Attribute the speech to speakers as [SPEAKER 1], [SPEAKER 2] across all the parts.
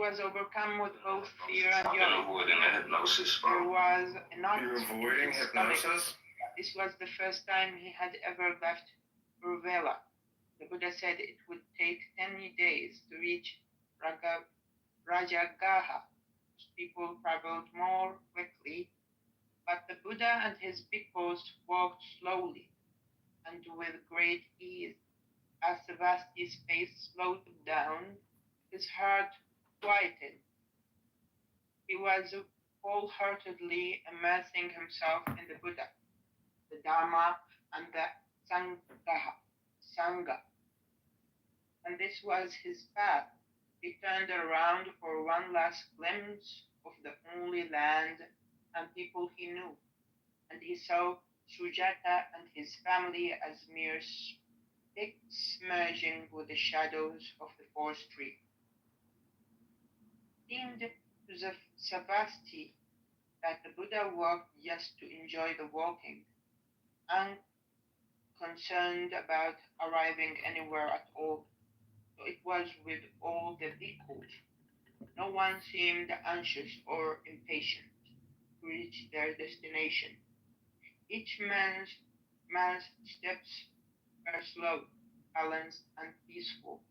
[SPEAKER 1] was overcome with both fear and joy. There was a knot.
[SPEAKER 2] You're avoiding hypnosis?
[SPEAKER 1] This was the first time he had ever left Uruvela. The Buddha said it would take 10 days to reach Rajagaha. People traveled more quickly, but the Buddha and his bhikkhus walked slowly and with great ease. As Sevasti's pace slowed down, his heart quieted. He was wholeheartedly immersing himself in the Buddha, the Dharma, and the Sangha. And this was his path. He turned around for one last glimpse of the only land and people he knew, and he saw Sujata and his family as mere sticks merging with the shadows of the forest tree. It seemed to Savasti that the Buddha walked just to enjoy the walking, unconcerned about arriving anywhere at all. So it was with all the bhikkhus. No one seemed anxious or impatient to reach their destination. Each man's steps were slow, balanced, and peaceful.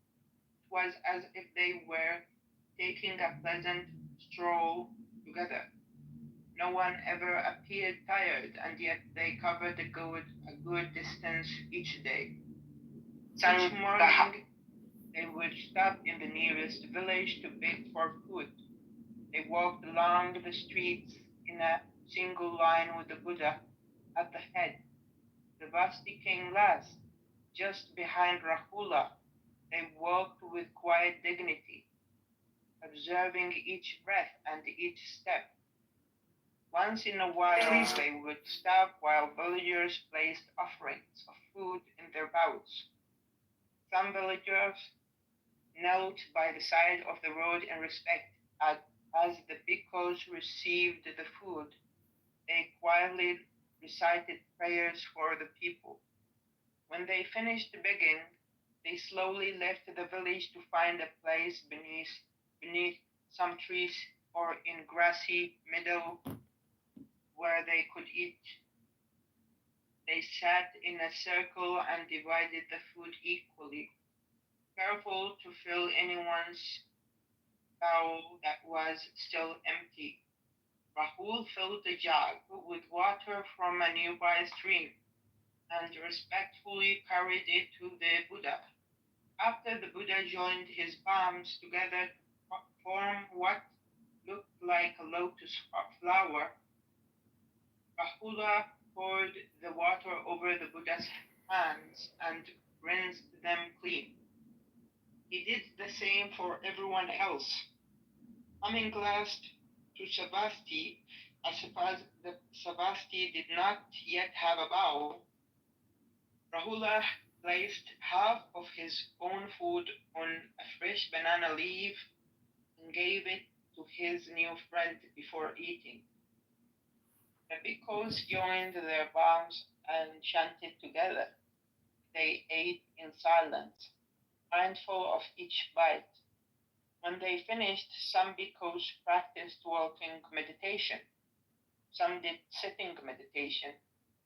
[SPEAKER 1] It was as if they were taking a pleasant stroll together. No one ever appeared tired, and yet they covered a good distance each day. Each morning, they would stop in the nearest village to beg for food. They walked along the streets in a single line with the Buddha at the head. Savasti came last, just behind Rahula. They walked with quiet dignity, observing each breath and each step. Once in a while, they would stop while villagers placed offerings of food in their boughs. Some villagers knelt by the side of the road in respect. As the bhikkhus received the food, they quietly recited prayers for the people. When they finished begging, they slowly left the village to find a place beneath some trees or in grassy meadow where they could eat. They sat in a circle and divided the food equally, careful to fill anyone's bowl that was still empty. Rahul filled the jug with water from a nearby stream and respectfully carried it to the Buddha. After the Buddha joined his palms together to form what looked like a lotus flower, Rahula poured the water over the Buddha's hands and rinsed them clean. He did the same for everyone else. Coming last to Savasti, as Savasti did not yet have a bowl, Rahula placed half of his own food on a fresh banana leaf and gave it to his new friend before eating. The bhikkhus joined their palms and chanted together. They ate in silence, mindful of each bite. When they finished, some bhikkhus practiced walking meditation. Some did sitting meditation,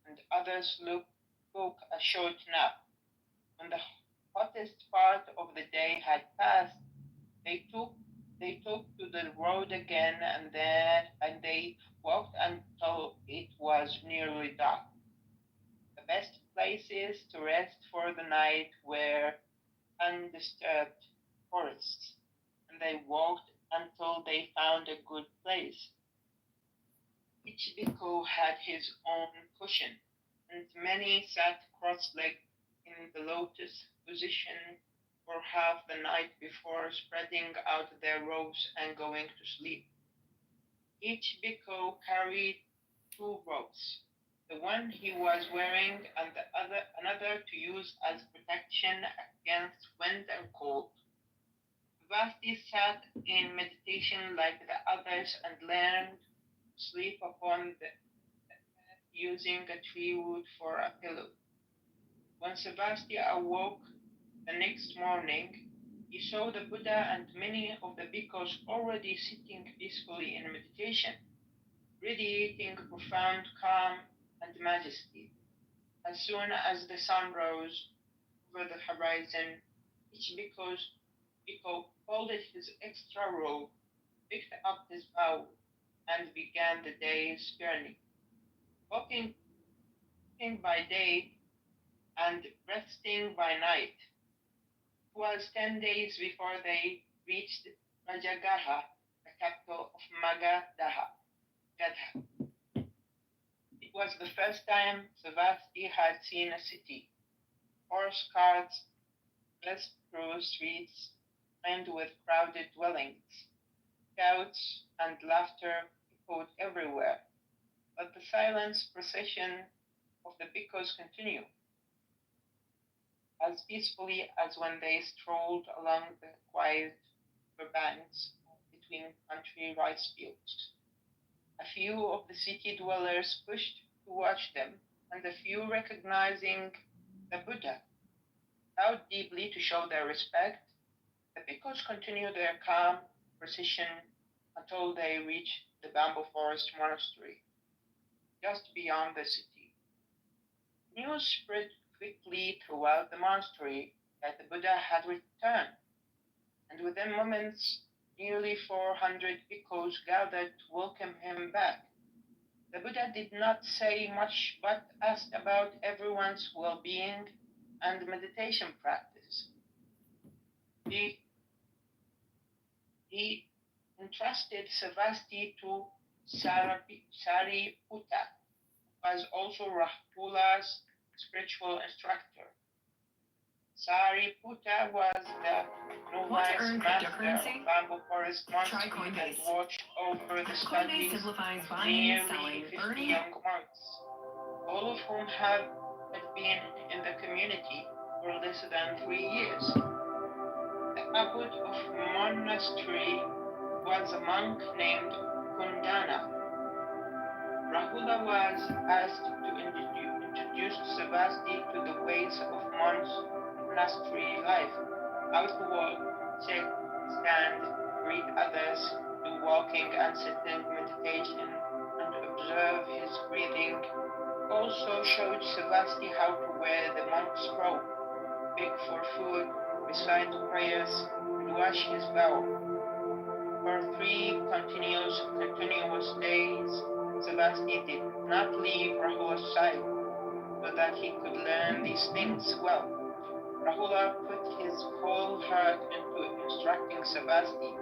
[SPEAKER 1] and others took a short nap. When the hottest part of the day had passed, they took to the road again, and they walked until it was nearly dark. The best places to rest for the night were undisturbed forests, and they walked until they found a good place. Each bhikkhu had his own cushion, and many sat cross-legged in the lotus position for half the night before spreading out their robes and going to sleep. Each bhikkhu carried 2 robes, the one he was wearing and another to use as protection against wind and cold. Vasti sat in meditation like the others and learned to sleep upon using a tree wood for a pillow. When Savasti awoke the next morning, He saw the Buddha and many of the bhikkhus already sitting peacefully in meditation, radiating profound calm and majesty. As soon as the sun rose over the horizon, each bhikkhu folded his extra robe, picked up his bow, and began the day's journey, walking by day and resting by night. It was 10 days before they reached Rajagaha, the capital of Magadha. It was the first time Savasti had seen a city. Horse carts pressed through streets lined with crowded dwellings. Shouts and laughter echoed everywhere, but the silent procession of the bhikkhus continued, as peacefully as when they strolled along the quiet riverbanks between country rice fields. A few of the city dwellers pushed to watch them, and a few, recognizing the Buddha, bowed deeply to show their respect. The bhikkhus continued their calm procession until they reached the bamboo forest monastery, just beyond the city. News spread quickly throughout the monastery that the Buddha had returned, and within moments, nearly 400 bhikkhus gathered to welcome him back. The Buddha did not say much but asked about everyone's well being and meditation practice. He entrusted Savasti to Sariputta, who was also Rahula's spiritual instructor. Sariputta was the novice master of bamboo forest monastery and watched over the studies of nearly 50 young monks, all of whom had been in the community for less than 3 years. The abbot of monastery was a monk named Kundana. Rahula was asked to introduce Savasti to the ways of monastery life, how to walk, sit, stand, greet others, do walking and sitting meditation, and observe his breathing. Also showed Savasti how to wear the monk's robe, beg for food, recite prayers, and wash his bow. For 3 continuous days, Savasti did not leave Rahula's side, so that he could learn these things well. Rahula put his whole heart into instructing Savasti,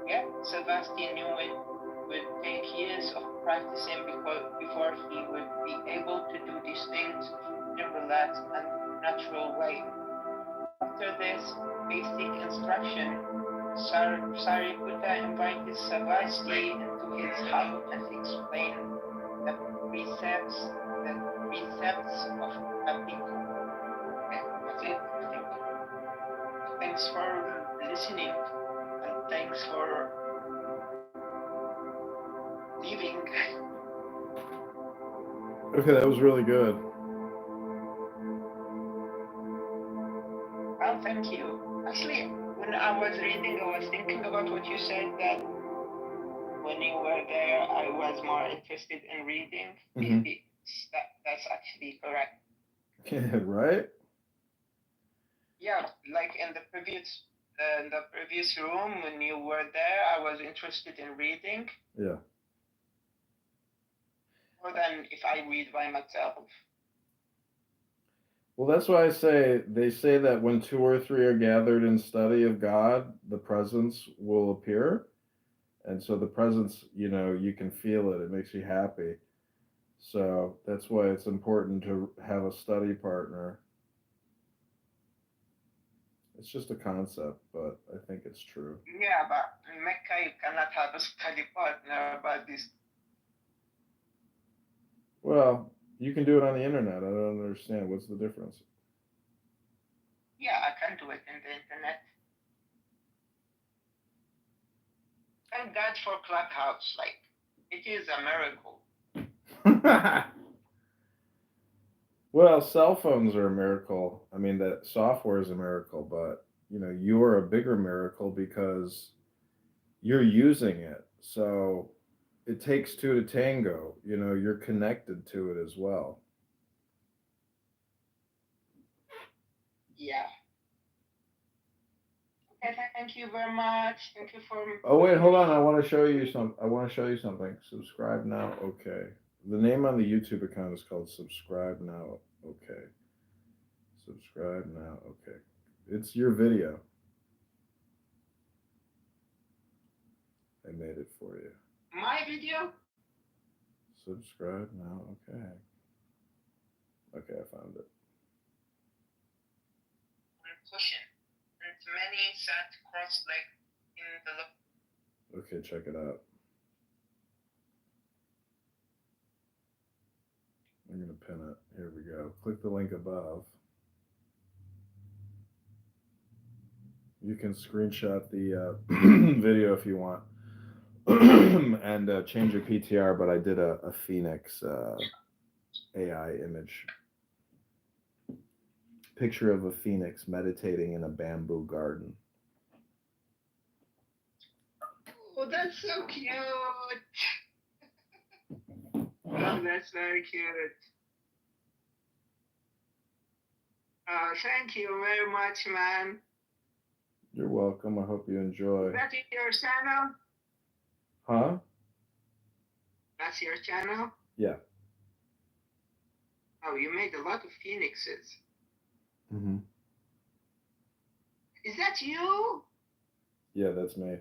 [SPEAKER 1] yet Savasti knew it would take years of practicing before he would be able to do these things in a relaxed and natural way. After this basic instruction, Sariputta invited Savasti into his hut and explained the precepts of a bhikkhu. Okay, that's it, I think. Thanks for listening, and thanks for leaving.
[SPEAKER 3] Okay, that was really good.
[SPEAKER 1] Well, thank you. Actually, when I was reading, I was thinking about what you said, that when you were there, I was more interested in reading. Maybe that's actually correct.
[SPEAKER 3] Yeah, right?
[SPEAKER 1] Yeah, like in the previous room when you were there, I was interested in reading.
[SPEAKER 3] Yeah.
[SPEAKER 1] More than if I read by myself.
[SPEAKER 3] Well, that's why they say that when 2 or 3 are gathered in study of God, the presence will appear. And so the presence, you can feel it. It makes you happy. So that's why it's important to have a study partner. It's just a concept, but I think it's true.
[SPEAKER 1] Yeah, but in Mecca you cannot have a study partner about this.
[SPEAKER 3] Well, you can do it on the internet. I don't understand. What's the difference?
[SPEAKER 1] Yeah, I can do it in the internet. Thank God for Clubhouse. Like, it is a miracle.
[SPEAKER 3] Well, cell phones are a miracle. I mean, that software is a miracle, but you're a bigger miracle because you're using it. So it takes two to tango. You're connected to it as well.
[SPEAKER 1] Yeah. Okay, thank you very much. Thank you for
[SPEAKER 3] Oh wait,
[SPEAKER 1] putting
[SPEAKER 3] hold on. I
[SPEAKER 1] me.
[SPEAKER 3] want to show you some. I want to show you something. Subscribe now. Okay. The name on the YouTube account is called Subscribe Now. Okay. Subscribe now. Okay. It's your video. I made it for you.
[SPEAKER 1] My video?
[SPEAKER 3] Subscribe now. Okay. Okay, I found it.
[SPEAKER 1] Cushion. And many sat cross-legged in the
[SPEAKER 3] Okay, check it out. I'm gonna pin it. Here we go. Click the link above. You can screenshot the video if you want, and change your PTR. But I did a Phoenix AI image. Picture of a phoenix meditating in a bamboo garden.
[SPEAKER 1] Oh, that's so cute. Oh, that's very cute. Thank you very much, man.
[SPEAKER 3] You're welcome. I hope you enjoy.
[SPEAKER 1] Is that your channel?
[SPEAKER 3] Huh?
[SPEAKER 1] That's your channel?
[SPEAKER 3] Yeah.
[SPEAKER 1] Oh, you made a lot of phoenixes.
[SPEAKER 3] Mm-hmm.
[SPEAKER 1] Is that you?
[SPEAKER 3] Yeah, that's me.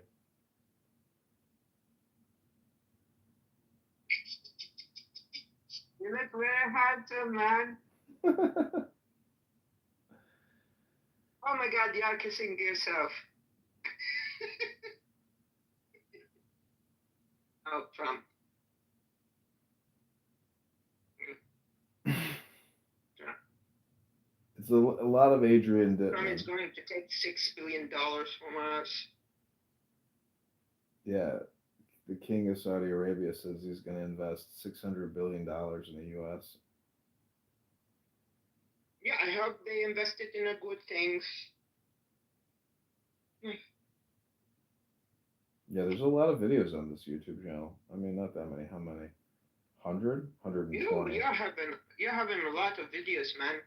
[SPEAKER 1] You look very handsome, man. Oh my God, you are kissing yourself. Oh, Trump.
[SPEAKER 3] It's a lot of Adrian
[SPEAKER 1] Trump
[SPEAKER 3] Dittman.
[SPEAKER 1] is going to take $6 billion from us.
[SPEAKER 3] Yeah, the king of Saudi Arabia says he's going to invest $600 billion in the U.S.
[SPEAKER 1] Yeah, I hope they invested in a good things.
[SPEAKER 3] Yeah, there's a lot of videos on this YouTube channel. I mean, not that many. How many? 100? 120?
[SPEAKER 1] You're having a lot of videos, man.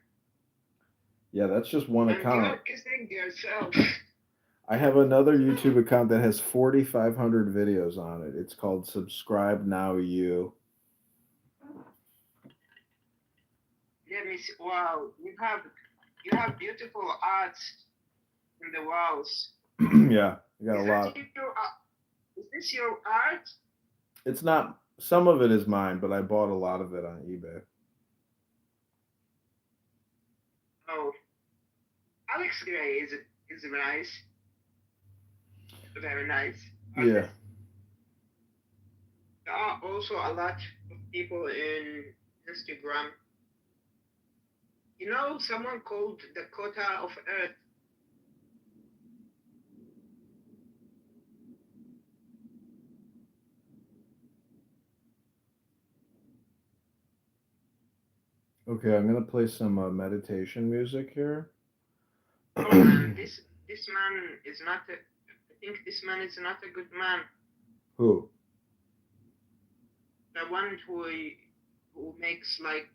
[SPEAKER 3] Yeah, that's just one
[SPEAKER 1] And
[SPEAKER 3] account.
[SPEAKER 1] you're kissing yourself.
[SPEAKER 3] I have another YouTube account that has 4,500 videos on it. It's called Subscribe Now You.
[SPEAKER 1] Let me see. Wow, you have beautiful arts in the walls.
[SPEAKER 3] Yeah, you got a lot.
[SPEAKER 1] Is this your art?
[SPEAKER 3] It's not. Some of it is mine, but I bought a lot of it on eBay.
[SPEAKER 1] Oh, Alex Gray is nice. Very nice.
[SPEAKER 3] Yeah.
[SPEAKER 1] There are also a lot of people in Instagram. You know, someone called the quota of Earth.
[SPEAKER 3] Okay, I'm gonna play some meditation music here.
[SPEAKER 1] Oh man, this man is not a. I think this man is not a good man.
[SPEAKER 3] Who?
[SPEAKER 1] The one who makes like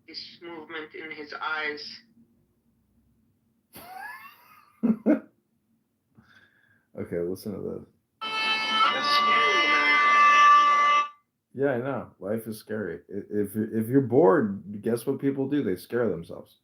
[SPEAKER 1] this movement in his eyes.
[SPEAKER 3] Okay, listen to this.
[SPEAKER 1] That's scary, man.
[SPEAKER 3] Yeah, I know. Life is scary. If you're bored, guess what people do? They scare themselves.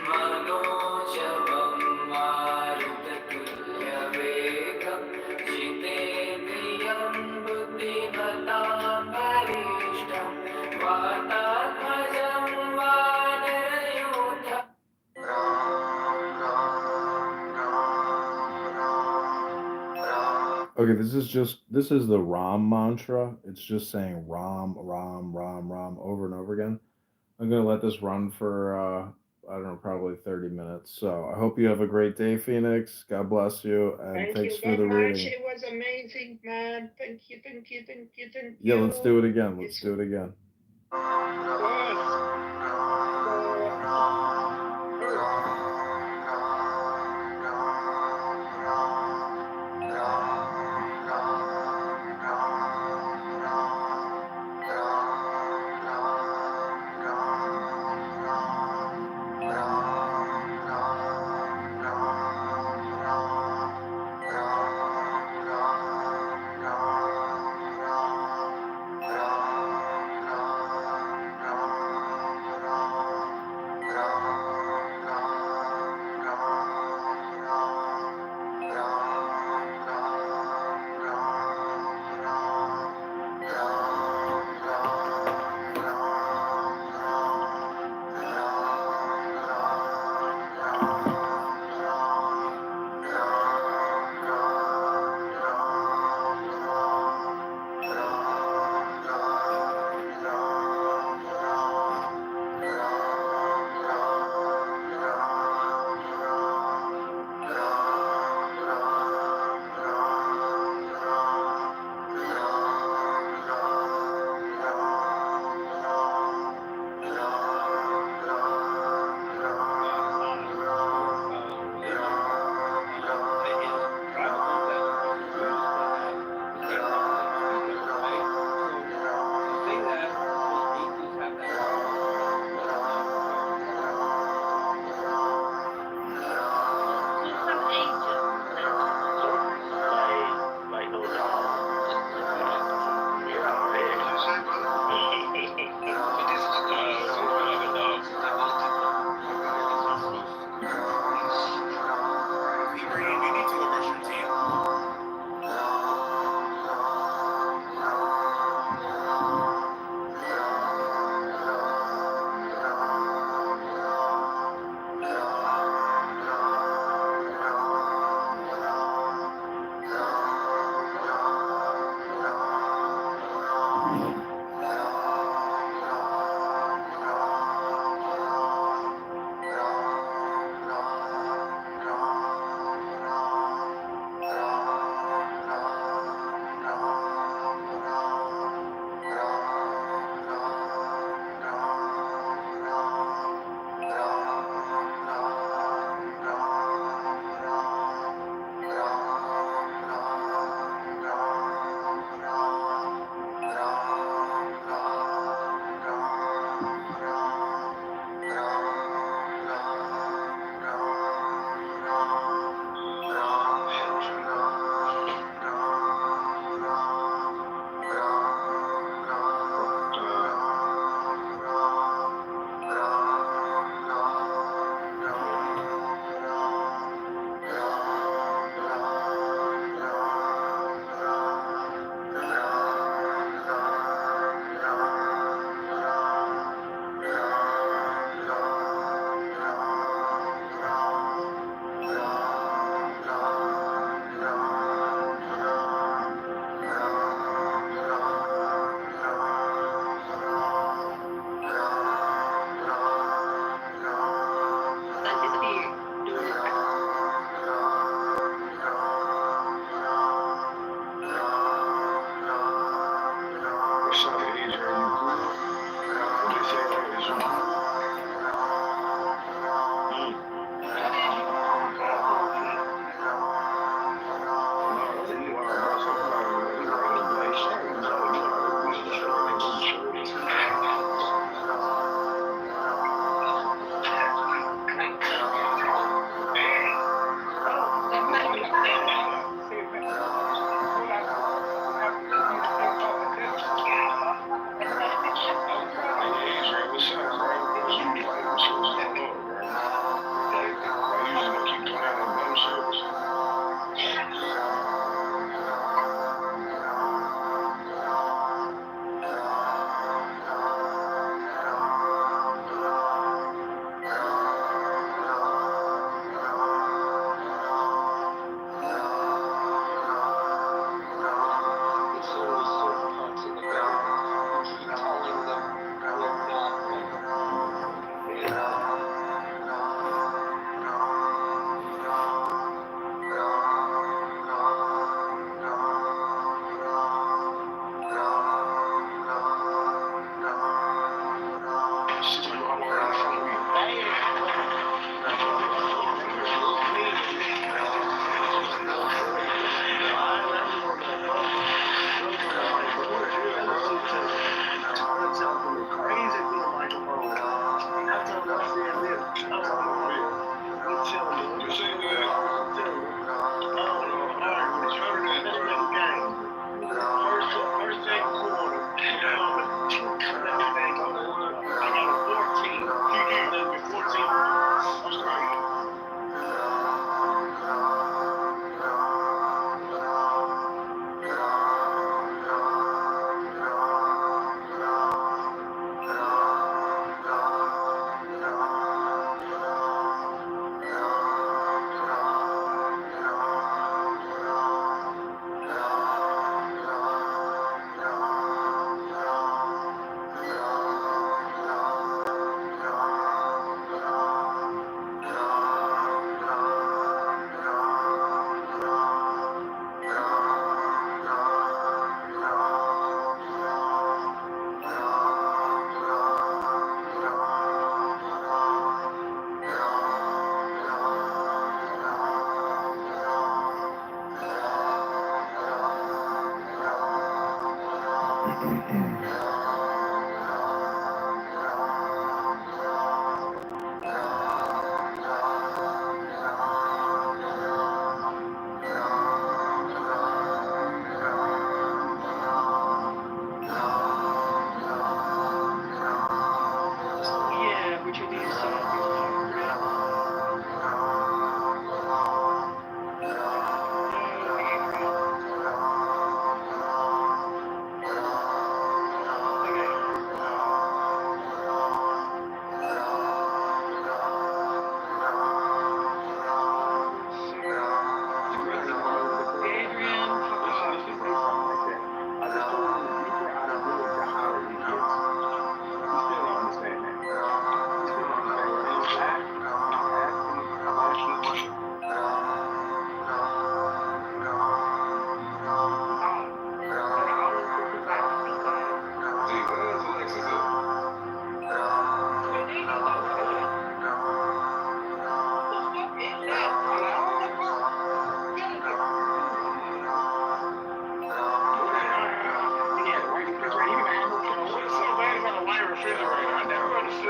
[SPEAKER 4] मनोजवं मारुततुल्यवेगं जितेन्द्रियं बुद्धिमतां वरिष्ठं वातात्मजं वानरयूथम्
[SPEAKER 3] Okay, this is the Ram mantra. It's just saying Ram, Ram, Ram, Ram over and over again. I'm gonna let this run for I don't know, probably 30 minutes. So I hope you have a great day, Phoenix. God bless you, and
[SPEAKER 1] Thank
[SPEAKER 3] thanks
[SPEAKER 1] you
[SPEAKER 3] for
[SPEAKER 1] very
[SPEAKER 3] the
[SPEAKER 1] much.
[SPEAKER 3] reading.
[SPEAKER 1] It was amazing, man. Thank you, thank you, thank you, thank
[SPEAKER 3] Yeah, let's do
[SPEAKER 1] you.
[SPEAKER 3] it again. Let's
[SPEAKER 1] It's
[SPEAKER 3] do it again.
[SPEAKER 1] good. So, oh,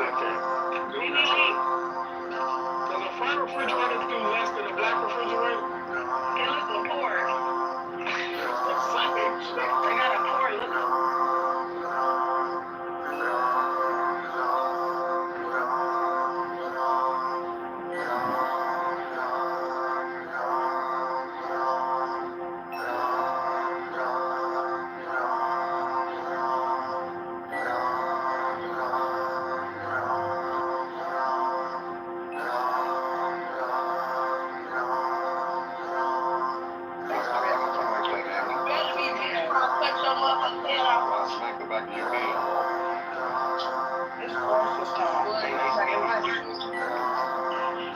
[SPEAKER 5] Does a front refrigerator do less than a black refrigerator?
[SPEAKER 1] It looks a pour.
[SPEAKER 5] Same shit.
[SPEAKER 1] They got a pour look. Cut your motherfucking head off.
[SPEAKER 2] I'll smack the back of your head.
[SPEAKER 1] It's gross as hell. Boy, you like it right.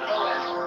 [SPEAKER 1] Go ahead.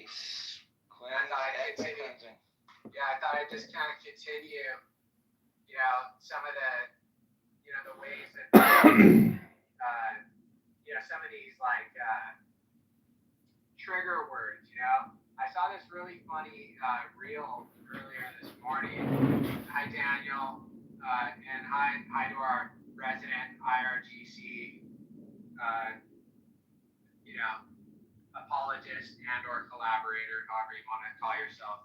[SPEAKER 2] Nice.
[SPEAKER 6] I thought I'd
[SPEAKER 2] Ethnic
[SPEAKER 6] continue.
[SPEAKER 2] cleansing.
[SPEAKER 6] Yeah, I thought I'd just kind of continue, some of the ways that, some of these trigger words, I saw this really funny reel earlier this morning. Hi, Daniel, and hi to our resident IRGC, apologist and or collaborator, however you want to call yourself.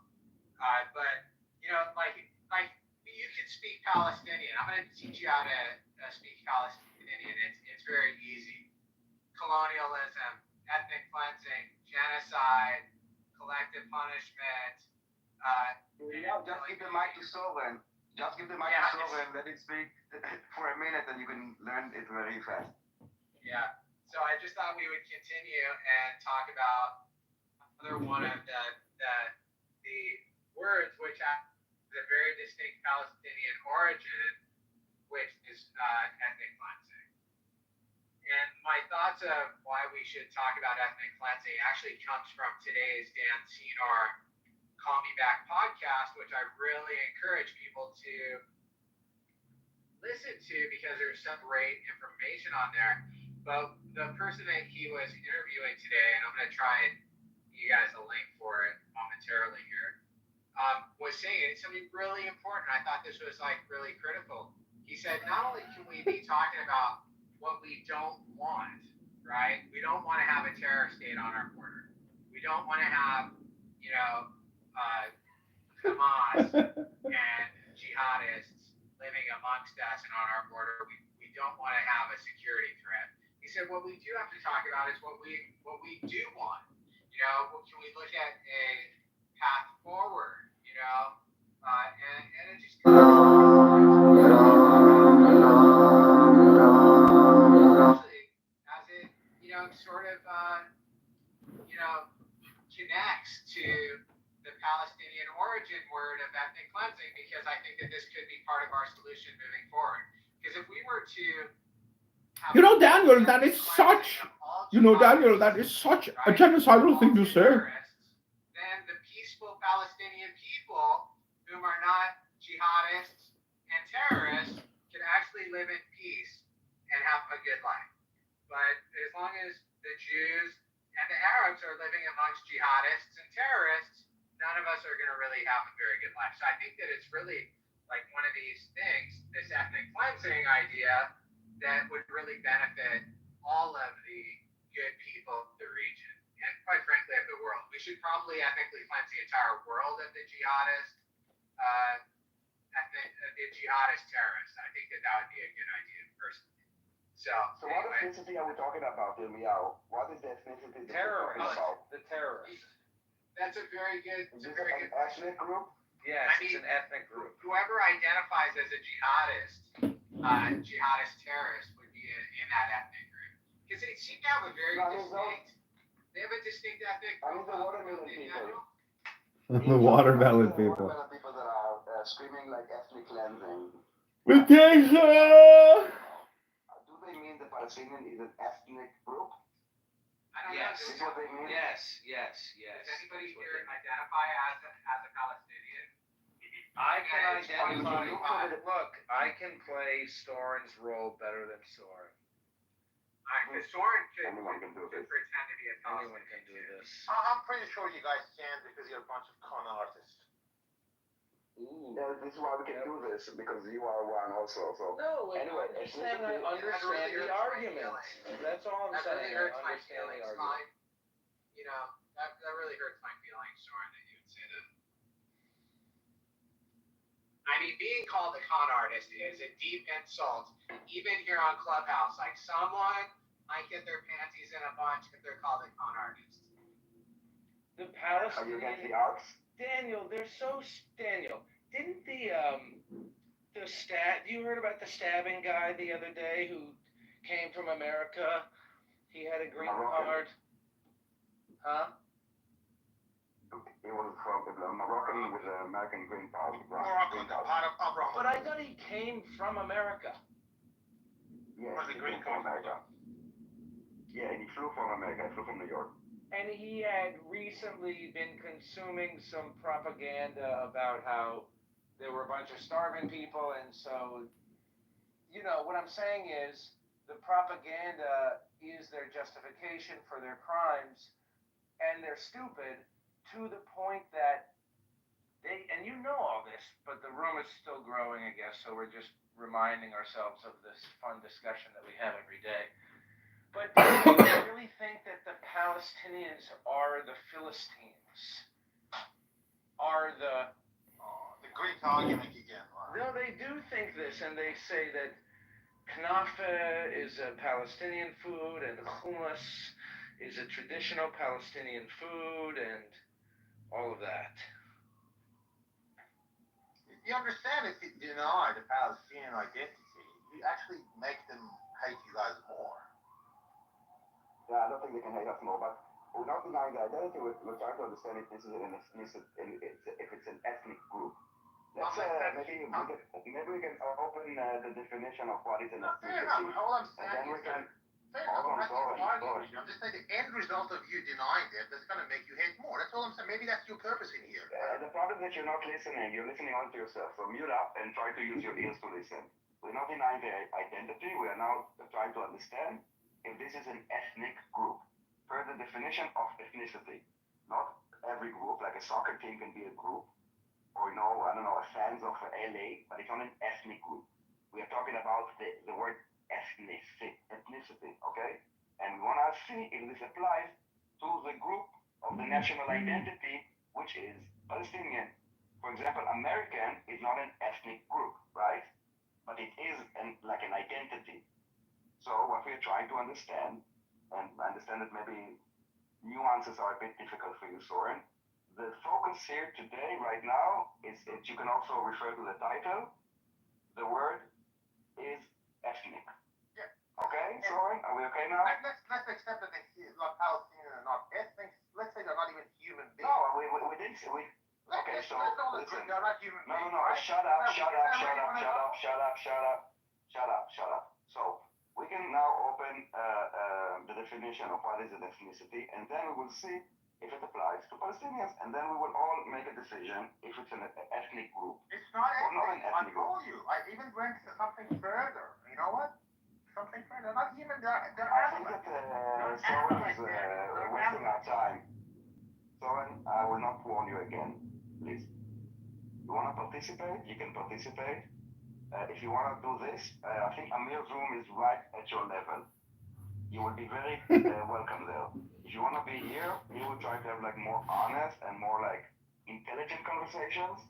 [SPEAKER 6] But you can speak Palestinian. I'm going to teach you how to speak Palestinian. It's very easy. Colonialism, ethnic cleansing, genocide, collective punishment.
[SPEAKER 7] Just give the mic to Sovereign. Just give the mic to Sovereign. Let it speak for a minute, and you can learn it very fast.
[SPEAKER 6] Yeah. So I just thought we would continue and talk about another one of the words which have a very distinct Palestinian origin, which is ethnic cleansing. And my thoughts of why we should talk about ethnic cleansing actually comes from today's Dan Senor Call Me Back podcast, which I really encourage people to listen to because there's some great information on there. But the person that he was interviewing today, and I'm going to try and give you guys a link for it momentarily here, was saying something really important. I thought this was really critical. He said, not only can we be talking about what we don't want, right? We don't want to have a terror state on our border. We don't want to have, Hamas and jihadists living amongst us and on our border. We don't want to have a security threat. He said, what we do have to talk about is what we do want. Can we look at a path forward? And it just as it sort of connects to the Palestinian origin word of ethnic cleansing, because I think that this could be part of our solution moving forward. Because if we were to
[SPEAKER 3] Daniel, that is such, Daniel, that is such a genocidal thing to say.
[SPEAKER 6] Then the peaceful Palestinian people, whom are not jihadists and terrorists, can actually live in peace and have a good life. But as long as the Jews and the Arabs are living amongst jihadists and terrorists, none of us are going to really have a very good life. So I think that it's really like one of these things, this ethnic cleansing idea, that would really benefit all of the good people of the region and, quite frankly, of the world. We should probably ethnically cleanse the entire world of the jihadist terrorists. I think that would be a good idea, personally. So
[SPEAKER 7] what ethnicity are we talking about, Meow? What is the ethnicity that we're talking about?
[SPEAKER 2] The terrorist.
[SPEAKER 6] That's a very good.
[SPEAKER 7] Is it an ethnic group?
[SPEAKER 2] Yes, it's an ethnic group.
[SPEAKER 6] Whoever identifies as a jihadist terrorist would be in that ethnic group, because they seem to have a very distinct. They have a distinct ethnic group.
[SPEAKER 7] The watermelon people.
[SPEAKER 3] The watermelon people.
[SPEAKER 7] The watermelon people that are screaming like ethnic cleansing.
[SPEAKER 3] We take
[SPEAKER 7] Do they mean the Palestinian is an ethnic group?
[SPEAKER 6] I don't
[SPEAKER 2] Yes.
[SPEAKER 6] know.
[SPEAKER 7] Is what they mean?
[SPEAKER 2] Yes.
[SPEAKER 6] Does anybody here identify as a Palestinian?
[SPEAKER 2] I can identify.
[SPEAKER 7] identify-
[SPEAKER 2] Look, I can play Soren's role better than Soren.
[SPEAKER 6] Because Soren
[SPEAKER 7] Anyone can do
[SPEAKER 6] could
[SPEAKER 7] this.
[SPEAKER 6] pretend to be a
[SPEAKER 2] Anyone
[SPEAKER 6] Palestinian.
[SPEAKER 2] can do this.
[SPEAKER 5] I'm pretty sure you guys can because you're a bunch of con artists.
[SPEAKER 2] Ooh.
[SPEAKER 7] Yeah, this is why we can do this, because you are one also. So
[SPEAKER 2] No,
[SPEAKER 7] Anyway,
[SPEAKER 2] I'm just saying
[SPEAKER 7] ethnicity-
[SPEAKER 2] I understand the argument. That's all I'm
[SPEAKER 6] That really
[SPEAKER 2] saying. I
[SPEAKER 6] hurts my
[SPEAKER 2] understand the
[SPEAKER 6] feelings,
[SPEAKER 2] argument.
[SPEAKER 6] fine. That really hurts my feelings, Soren, that you would say that. I mean, being called a con artist is a deep insult, even here on Clubhouse. Like, someone might get their panties in a bunch if they're called a con artist.
[SPEAKER 2] The
[SPEAKER 7] are you against the
[SPEAKER 2] Palestinian
[SPEAKER 7] arts?
[SPEAKER 2] Daniel, Daniel, didn't you heard about the stabbing guy the other day who came from America? He had a green
[SPEAKER 7] Moroccan.
[SPEAKER 2] card. Huh?
[SPEAKER 7] He was from Moroccan with an American green card.
[SPEAKER 5] Morocco, the part of Abraham.
[SPEAKER 2] But I thought he came from America.
[SPEAKER 7] Yeah,
[SPEAKER 5] Was
[SPEAKER 7] he
[SPEAKER 5] a green
[SPEAKER 7] flew from
[SPEAKER 5] card.
[SPEAKER 7] America. Yeah, he flew from America. He flew from New York.
[SPEAKER 2] And he had recently been consuming some propaganda about how there were a bunch of starving people, and so, what I'm saying is the propaganda is their justification for their crimes, and they're stupid to the point that and all this, but the room is still growing, I guess, so we're just reminding ourselves of this fun discussion that we have every day. But do you really think that the Palestinians are the Philistines? Are the
[SPEAKER 6] Greek argument again.
[SPEAKER 2] No, they do think this, and they say that knafe is a Palestinian food, and hummus is a traditional Palestinian food, and all of that.
[SPEAKER 6] You understand if you deny the Palestinian identity, you actually make them hate you guys more.
[SPEAKER 7] Yeah, I don't think they can hate us more, but we're not denying the identity. We're trying to understand if this is if it's an ethnic group. Let's maybe we can open the definition of what is an
[SPEAKER 6] Fair
[SPEAKER 7] ethnicity,
[SPEAKER 6] enough. All I'm
[SPEAKER 7] and then we can.
[SPEAKER 6] I'm just saying the end result of you denying it is going to make you hate more. That's all I'm saying. Maybe that's your purpose in here.
[SPEAKER 7] The problem is that you're not listening. You're listening only to yourself. So mute up and try to use your ears to listen. We're not denying their identity. We are now trying to understand if this is an ethnic group. Per the definition of ethnicity, not every group, like a soccer team can be a group, or I don't know, fans of LA, but it's not an ethnic group. We are talking about the word ethnicity, okay? And we want to see if this applies to the group of the national identity, which is Palestinian. For example, American is not an ethnic group, right? But it is like an identity. So what we're trying to understand, and I understand that maybe nuances are a bit difficult for you, Soren. The focus here today, right now, is that you can also refer to the title. The word is ethnic.
[SPEAKER 6] Yeah.
[SPEAKER 7] Okay, Soren, are we okay now?
[SPEAKER 6] Let's accept that they're not Palestinian and not ethnic. Let's say they're not even human beings.
[SPEAKER 7] No, we didn't say we. Okay, so listen.
[SPEAKER 6] They're not human beings.
[SPEAKER 7] No, shut up. So we can now open the definition of what is an ethnicity, and then we will see if it applies to Palestinians, and then we will all make a decision if it's an ethnic group.
[SPEAKER 6] It's not
[SPEAKER 7] or not an
[SPEAKER 6] ethnic. I
[SPEAKER 7] ethnic group.
[SPEAKER 6] told you. I even went to something further. You know what? Something further. Not even they're
[SPEAKER 7] I think
[SPEAKER 6] animals.
[SPEAKER 7] that Soren is wasting our time. Soren, I will not warn you again, please. You want to participate? You can participate. If you want to do this, I think Amir's room is right at your level. You will be very welcome there. If you want to be here, we will try to have like more honest and more like intelligent conversations.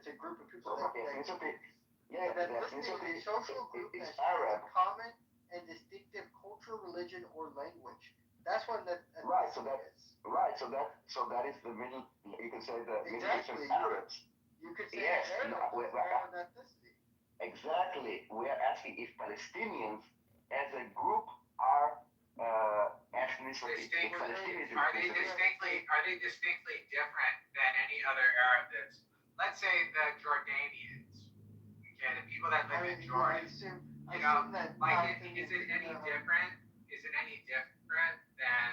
[SPEAKER 6] it's a group of people that
[SPEAKER 7] ethnicity. Yeah,
[SPEAKER 6] that
[SPEAKER 7] the
[SPEAKER 6] listed
[SPEAKER 7] ethnicity
[SPEAKER 6] a social group
[SPEAKER 7] is
[SPEAKER 6] that shares
[SPEAKER 7] Arab.
[SPEAKER 6] a common and distinctive culture, religion, or language. That's what that
[SPEAKER 7] Right, so that
[SPEAKER 6] is.
[SPEAKER 7] right, so that is the middle. You can say the Middle Eastern
[SPEAKER 6] Exactly.
[SPEAKER 7] Arabs.
[SPEAKER 6] You could say
[SPEAKER 7] Yes,
[SPEAKER 6] Arab
[SPEAKER 7] no,
[SPEAKER 6] because they're of ethnicity.
[SPEAKER 7] exactly. We are asking if Palestinians as a group are ethnicity.
[SPEAKER 6] Are they distinctly different than any other Arab that's, let's say, the Jordanians, okay, the people that live in Jordan. Is it any different? Is it any different than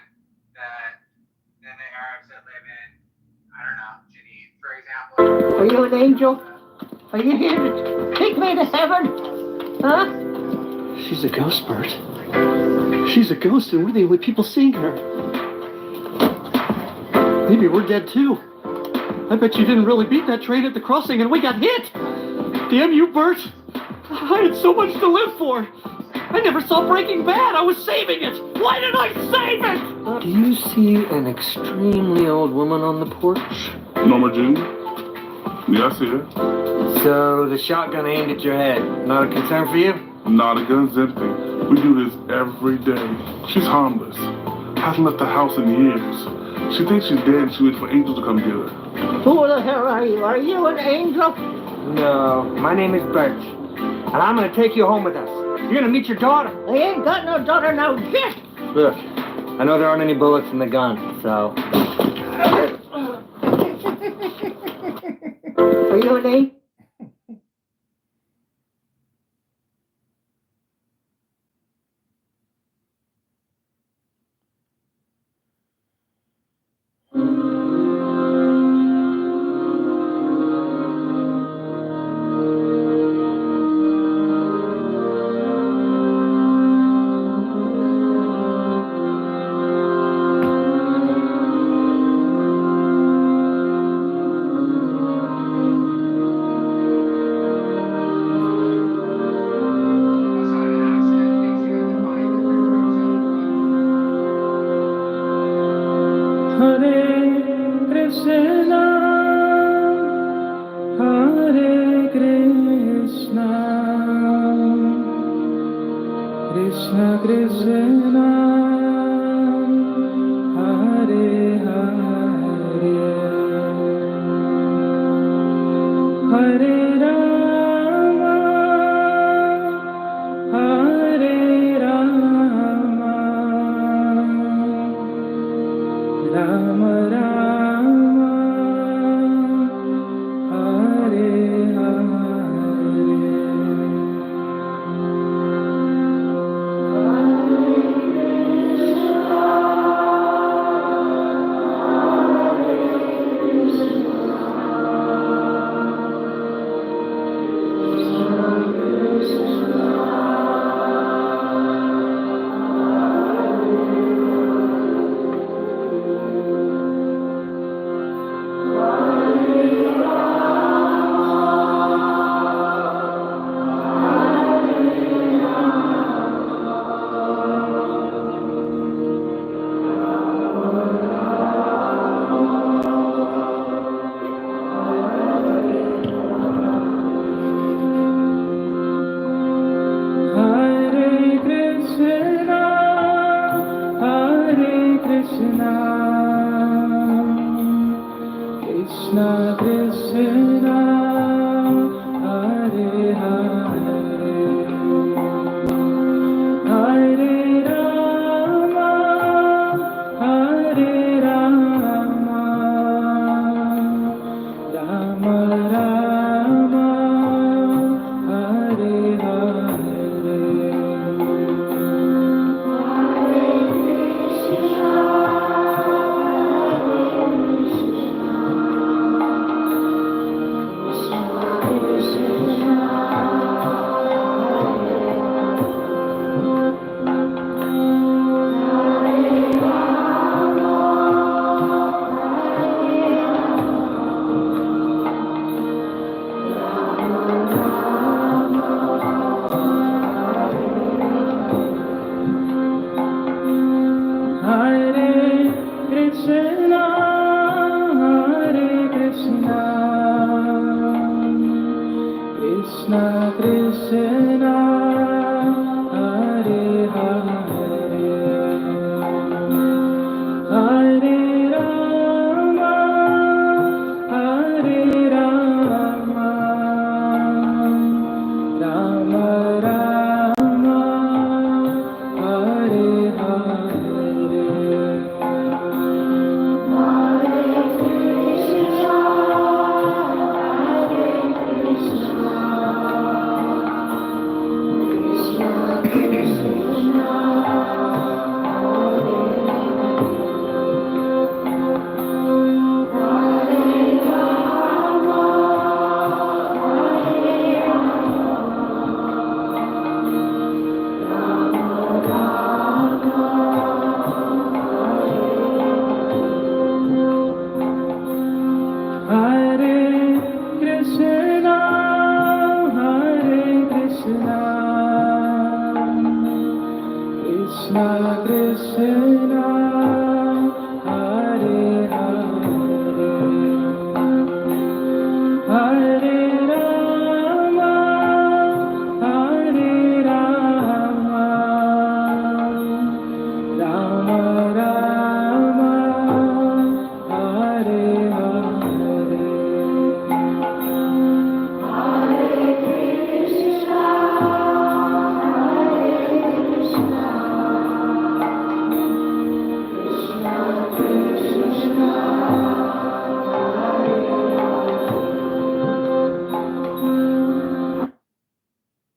[SPEAKER 6] the Arabs that live in, I don't know, Jenin, for example?
[SPEAKER 8] Are you an angel? Are you here to take me to heaven? Huh?
[SPEAKER 9] She's a ghost, Bert. She's a ghost, and we're the only people seeing her. Maybe we're dead too. I bet you didn't really beat that train at the crossing, and we got hit. Damn you, Bert. I had so much to live for. I never saw Breaking Bad. I was saving it. Why did I save it? Do you see an extremely old woman on the porch?
[SPEAKER 5] Norma Jean? Yeah, I see her.
[SPEAKER 9] So the shotgun aimed at your head. Not a concern for you?
[SPEAKER 5] Nah, the gun's empty. We do this every day. She's harmless. Hasn't left the house in years. She thinks she's dead and she waits for angels to come get her.
[SPEAKER 8] Who the hell are you? Are you an angel?
[SPEAKER 9] No, my name is Bert. And I'm gonna take you home with us. You're gonna meet your daughter.
[SPEAKER 8] I ain't got no daughter now. Get!
[SPEAKER 9] Look, I know there aren't any bullets in the gun, so...
[SPEAKER 8] Are you an angel?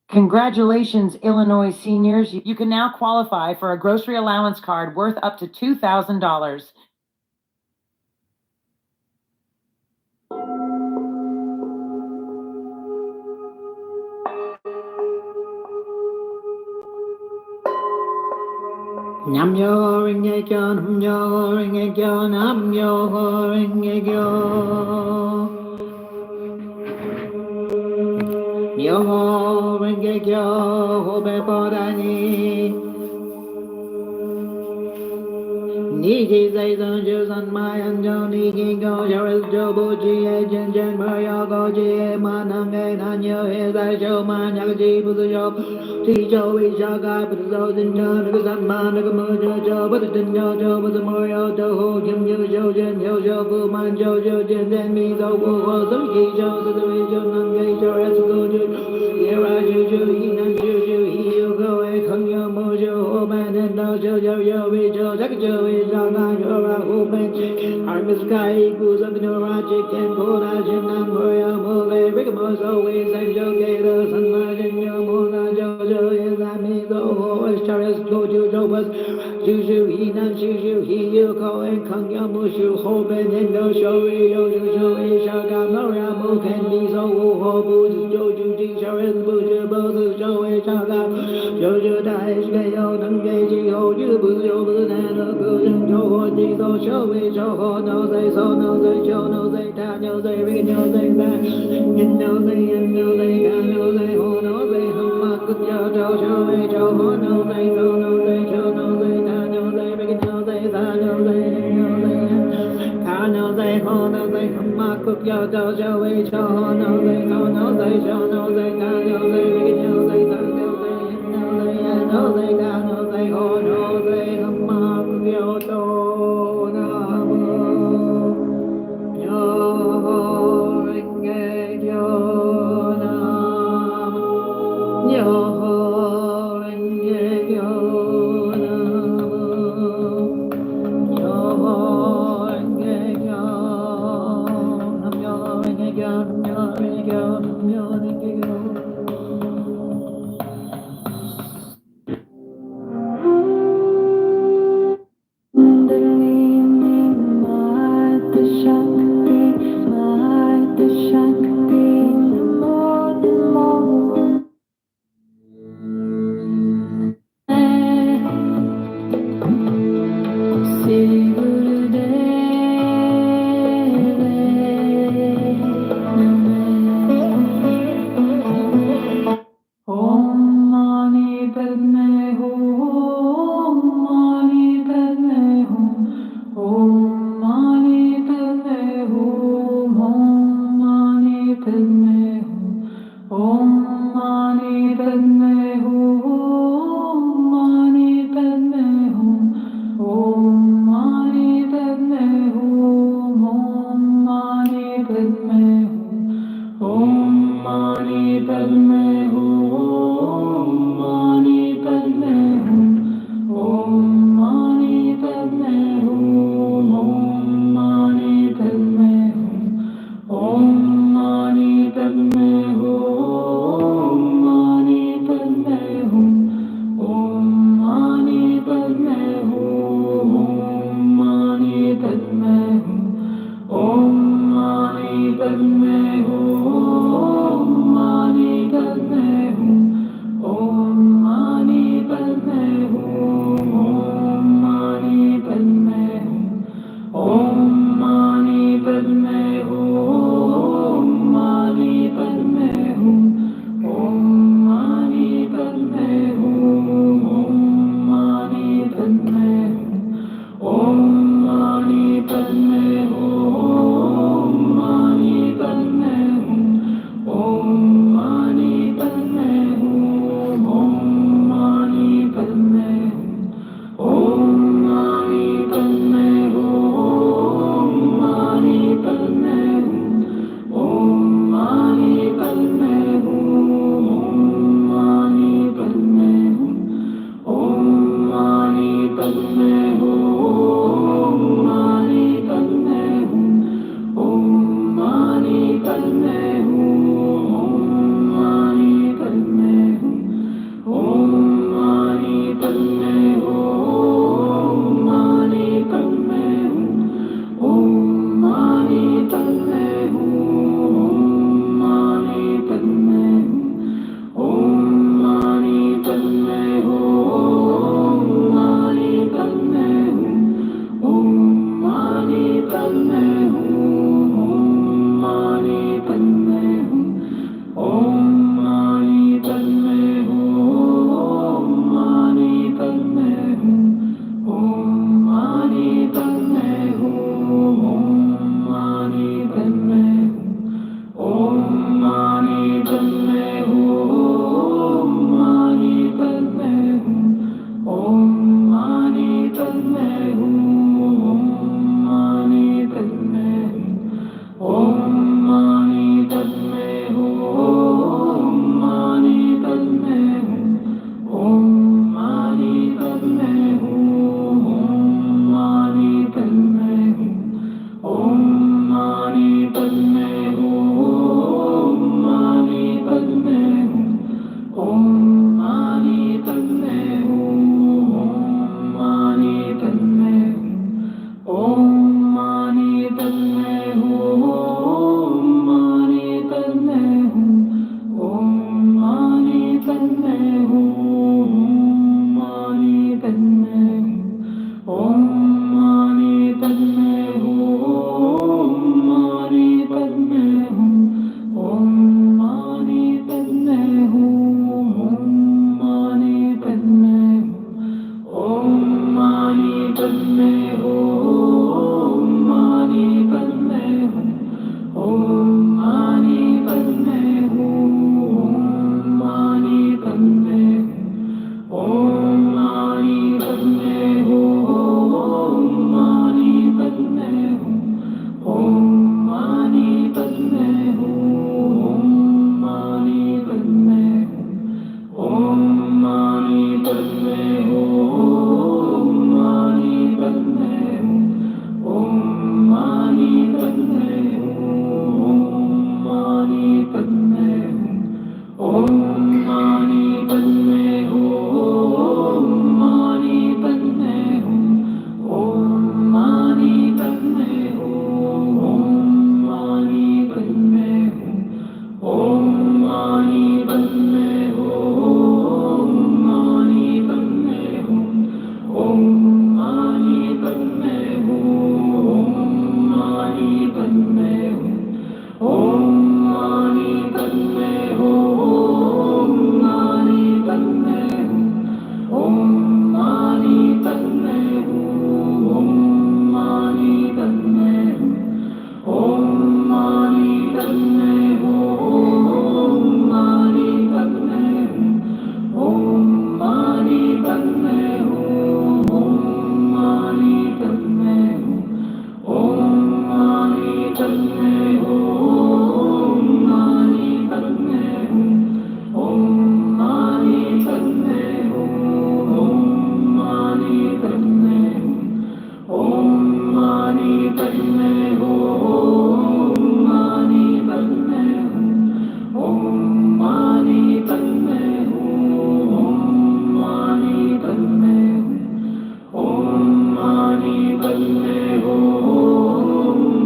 [SPEAKER 10] Congratulations, Illinois seniors. You can now qualify for a grocery allowance card worth up to $2,000.
[SPEAKER 8] Namyo Renge-kyo, Namyo Renge-kyo, Namyo Renge-kyo. Myoho Renge-kyo, Hobe Bodani. Niji Zaizan Jusan Mayan Jo Niki Go Sharis Jobu Jie Jen Jen Muryo Go Jie Manang E Nanyo He Zai Shou Man Yakaji Buzu Jo Tijo Isha Gai Buzu Zo Din Jo Nakasan Man Nakamu Jo Jo Buzu Din Jo Jo Buzu Muryo Do Ho Kim Yu Shou Jen Yo Shou Fu Man Jo Jo Jen Den Mi Zo Wu Ho Su Ki Jo Su Zui Jo Nang Gai Jo Esu Go Ju Yera Ju Ju Yi Nan Ju Ju Yi Yu Go E Kong Yo Mo Ju Ho Man Den Do Jo Jo Yo Vi Jo Jak Jo Vi Jo Na Yo Ra Ho Ben Armis Kai Gu Zang No Ra Chik En Ko Na Jin Nan Muryo Mo Le Rick Mo So We Sang Jo Ge Do San Ma Jin Yo Mo Na Jo Jo Yen Zai Mi Do Ho Es Charis Go Ju Jo Bus Ju Ju Yi Nan Shu Ju Hi Yu Ko En Kong Yo Mo Shu Ho Ben En Do Shou Ri Yo Ju Shou E Sha Ga No Ra Mo Ken Mi So Wu Ho Bu Ju Jo Ju Ji Charis Bu Ju Bo Su Shou E Sha Ga Jo Ju Dai Shi Ge Yo Nang Ge Ji Ho Yu Bu Yo Bu Na No Gu Jin Jo Ho Ji Do Shou E Shou Ho No Zai So No Zai Shou No Zai Ta No Zai Ri No Zai Ba Yin No Zai Yin No Zai Ga No Zai Ho No Zai Hum Ma Kut Yo Do Shou E Shou Ho No Zai So No Zai Shou No Zai Ta No Zai Ri No Zai Sa No Zai Yin No Zai Ka No Zai Ho No Zai Hum Ma Kut Yo Do Shou E Shou Ho No Zai So No Zai Shou No Zai Ta No Zai Ri No Zai Sa No Zai Yin No Zai Ya No Zai Ga No Zai Ho No Zai Hum Ma Kut Yo Do Na Mo Yo Renge Kyo Nam Yo Renge Kyo Nam Yo Renge Kyo Nam Yo Renge Kyo Nam Yo Renge Kyo Nam Yo Renge Kyo. Om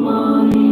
[SPEAKER 8] Mani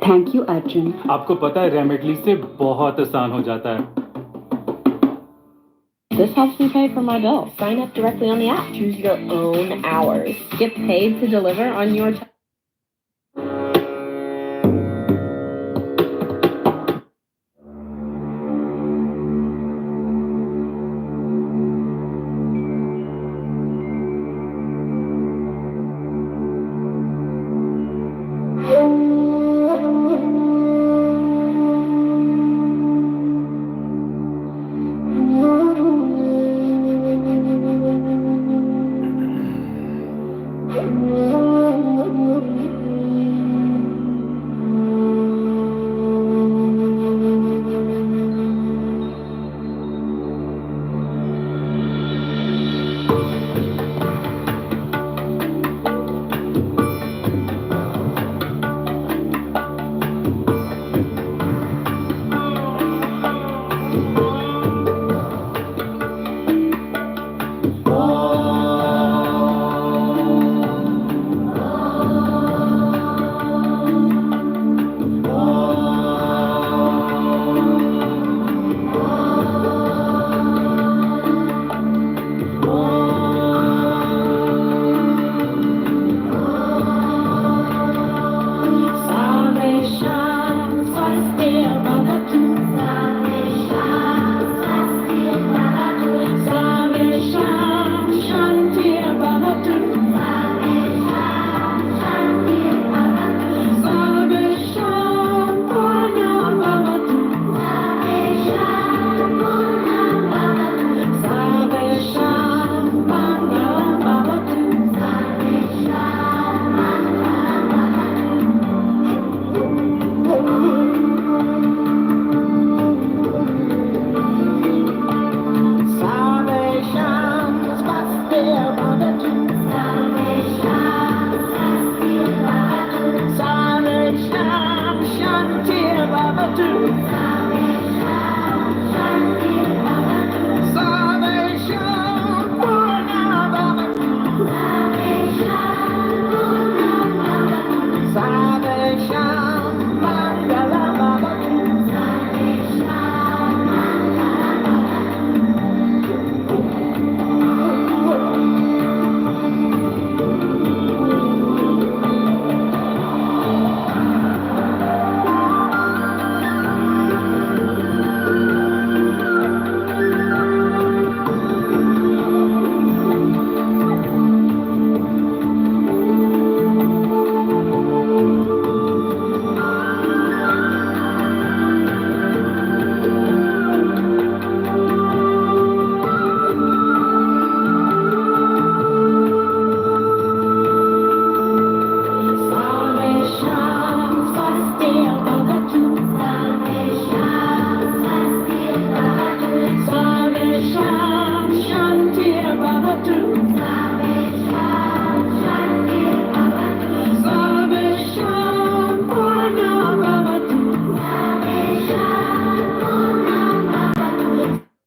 [SPEAKER 11] thank you Arjun.
[SPEAKER 9] आपको पता है रेमेडली से बहुत आसान हो जाता है।
[SPEAKER 12] This helps me pay for my bill. Sign up directly on the app. Choose your own hours. Get paid to deliver on your time.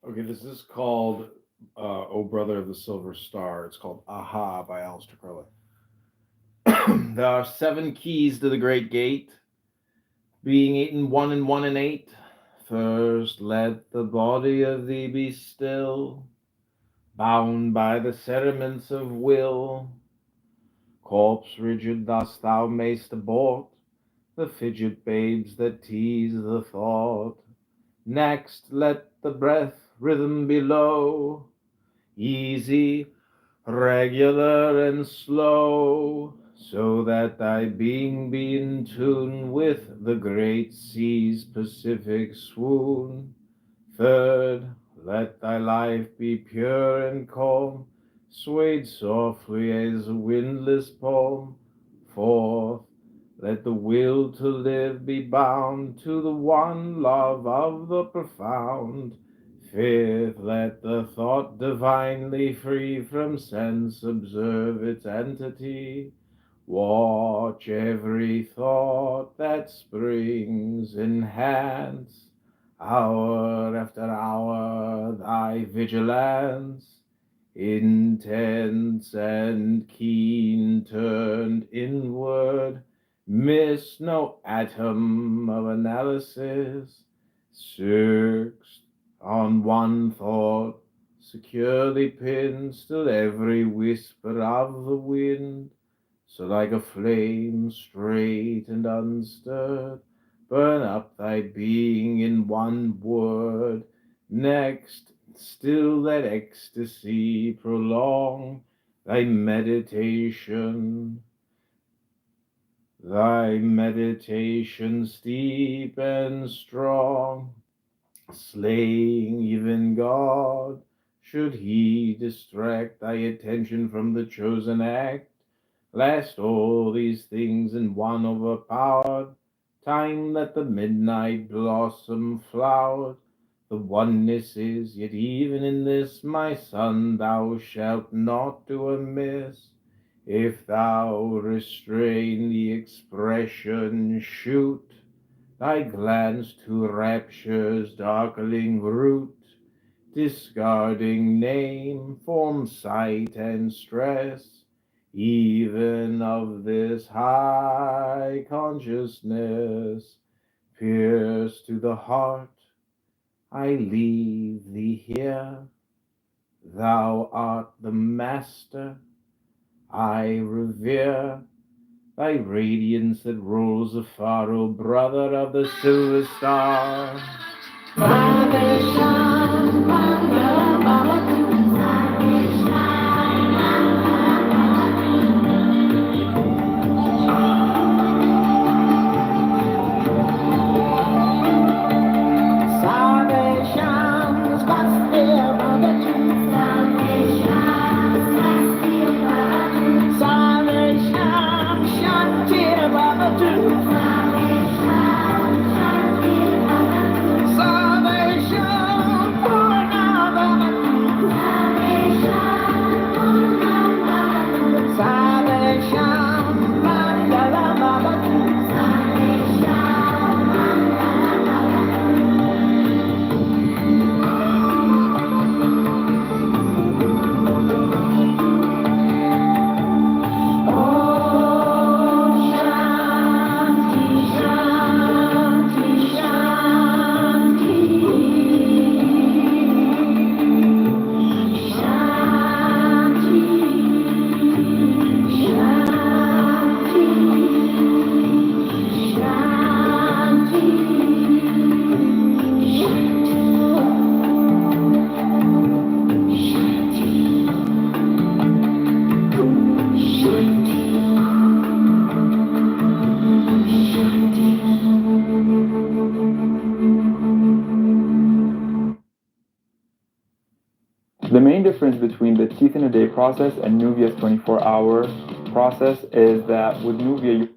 [SPEAKER 3] Okay, this is called "O Brother of the Silver Star." It's called "Aha" by Aleister Crowley. There are 7 keys to the great gate, being 8 and 1 and 1 and 8. First, let the body of thee be still, bound by the cerements of will. Corpse rigid, thus thou mayst abort the fidget babes that tease the thought. Next, let the breath rhythm be low, easy, regular, and slow, so that thy being be in tune with the great sea's Pacific swoon. Third, let thy life be pure and calm, swayed softly as a windless palm. Fourth, let the will to live be bound to the one love of the profound. Fifth, let the thought divinely free from sense observe its entity. Watch every thought that springs, enhance hour after hour thy vigilance, intense and keen, turned inward, miss no atom of analysis, fixed on one thought, securely pinned, still every whisper of the wind, so like a flame straight and unstirred, burn up thy being in one word. Next, still that ecstasy prolong thy meditation steep and strong, slaying even God, should he distract thy attention from the chosen act. Last all these things in one overpowered, time that the midnight blossom flowered. The oneness is, yet even in this, my son, thou shalt not do amiss. If thou restrain the expression, shoot thy glance to rapture's darkling root, discarding name, form, sight, and stress, even of this high consciousness, pierce to the heart. I leave thee here. Thou art the master. I revere thy radiance that rolls afar, O brother of the silver star.
[SPEAKER 11] The main difference between the teeth in a day process and Nuvia's 24-hour process is that with Nuvia,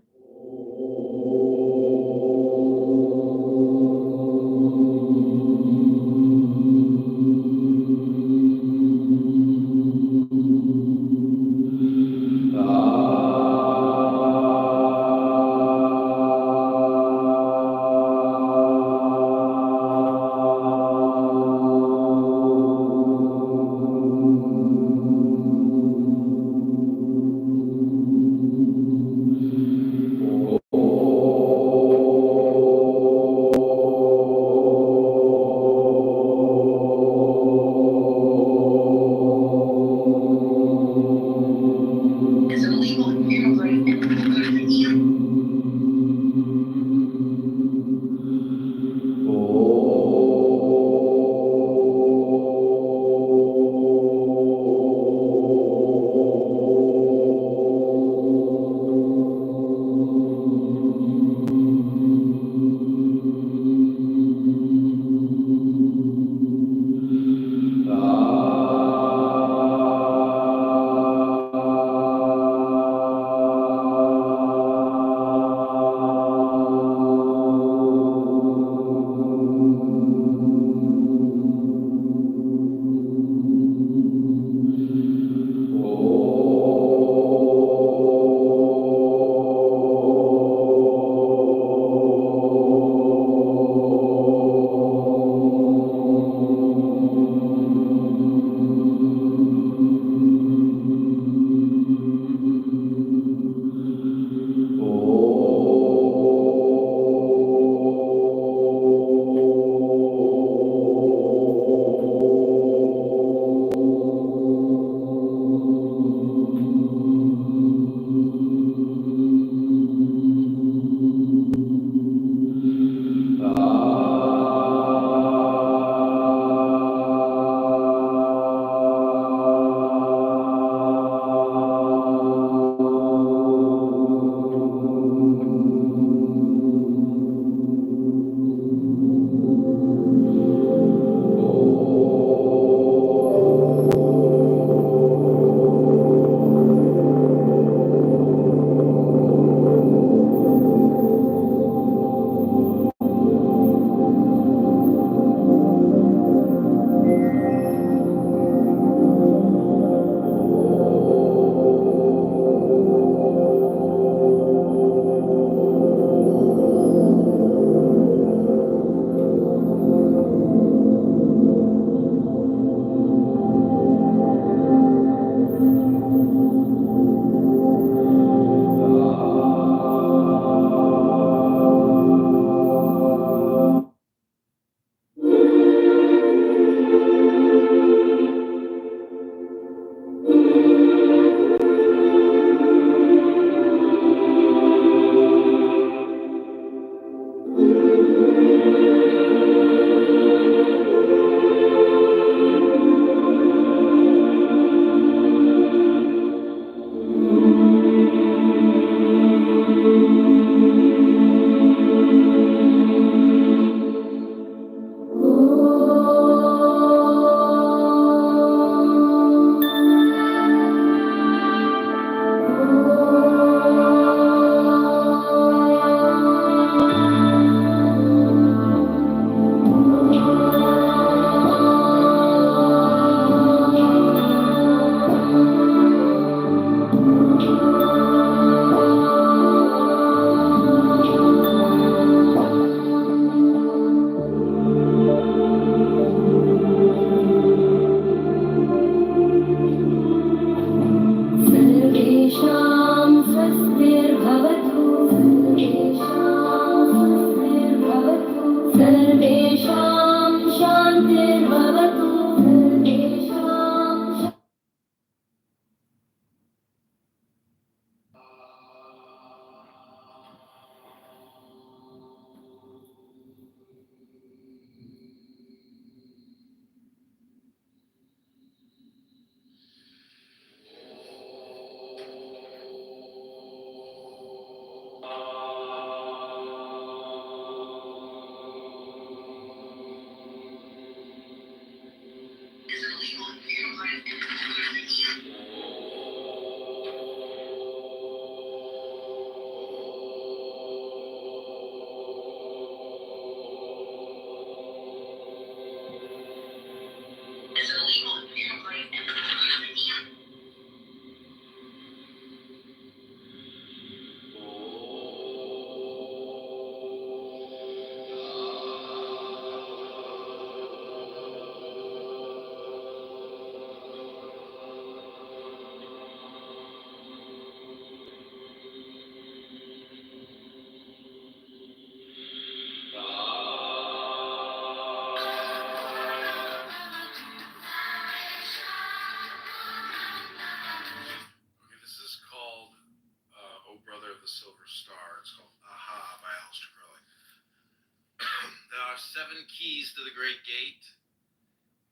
[SPEAKER 3] 7 keys to the great gate,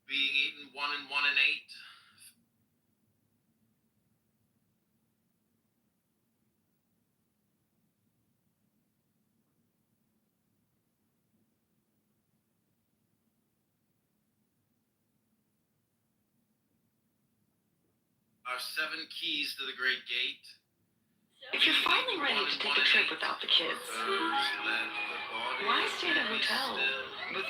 [SPEAKER 3] being eaten 1 and 1 and 8. Are 7 keys to the great gate.
[SPEAKER 13] If you're finally ready to take a trip without the kids, why stay at a hotel with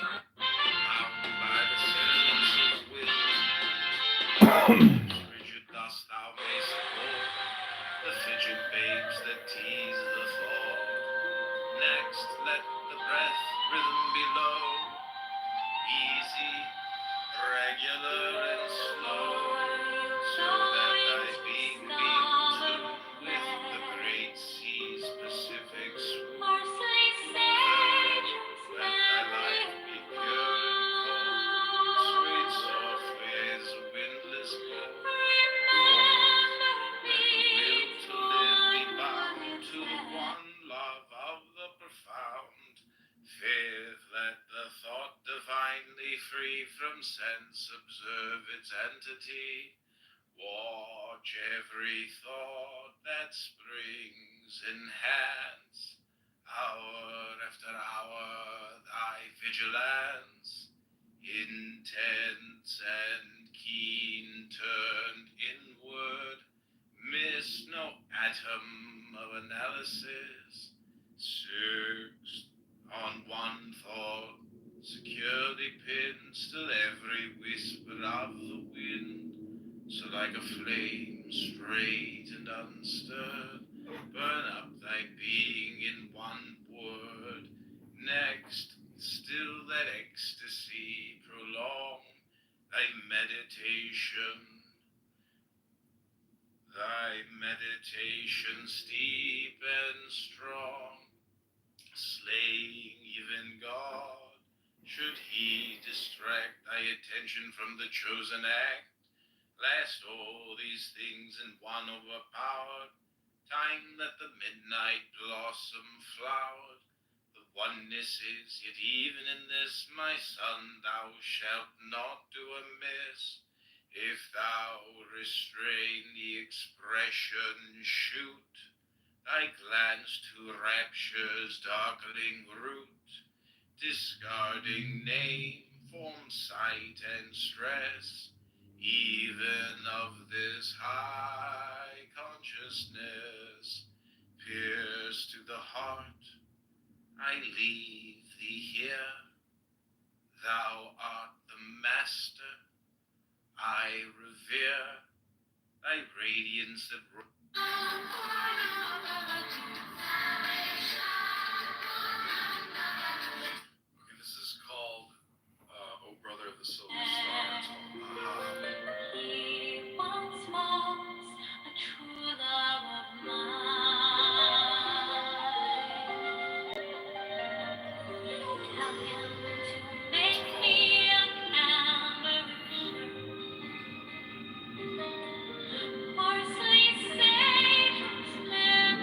[SPEAKER 3] Frigid dust thou mayst support, the fidget babes that tease the thought. Next, let the breath rhythm be low, easy, regular, and slow, so that thy being be in tune with the great sea's Pacific swoop. Let thy life be pure and cold, sweet softly as a windless bowl. Let the will to live be bound to the one love of the profound. Fifth, let the thought divinely free from sense observe its entity. Watch every thought that springs, enhance hour after hour thy vigilance, intense and keen, turned inward, miss no atom of analysis. Sixth, on one thought securely pinned, still every whisper of the wind, so like a flame straight and unstirred, burn up thy being in one word. Next, still that ecstasy prolong, thy meditation steep and strong, slaying even God, should he distract thy attention from the chosen act. Last all these things in one overpowered, time that the midnight blossom flowered. The oneness is, yet even in this, my son, thou shalt not do amiss. If thou restrain the expression, shoot thy glance to rapture's darkling root, discarding name, form, sight, and stress, even of this high consciousness. Pierce to the heart, I leave thee here. Thou art the master, I revere thy radiance that Okay, this is called Oh Brother of the Silver Star. It's called
[SPEAKER 4] He once was a true love of mine. Tell him to make me an amber parsley, sage, rosemary.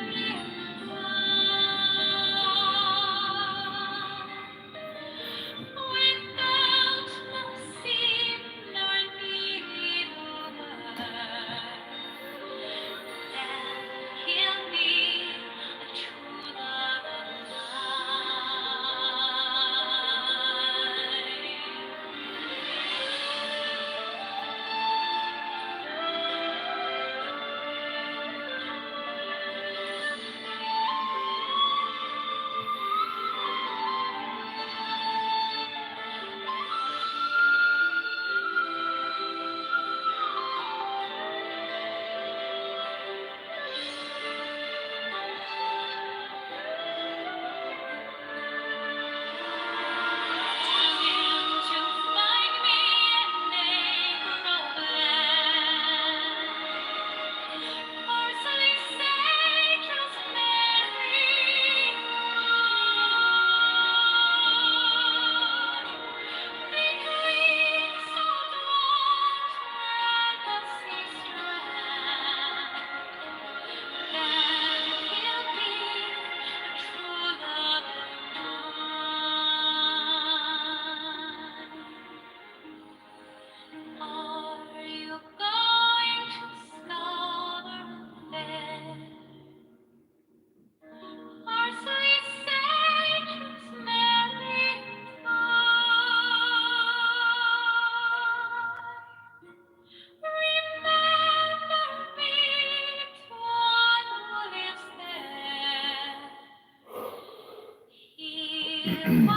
[SPEAKER 9] Steven,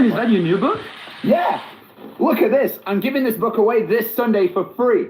[SPEAKER 9] is that your new book?
[SPEAKER 14] Yeah! Look at this! I'm giving this book away this Sunday for free.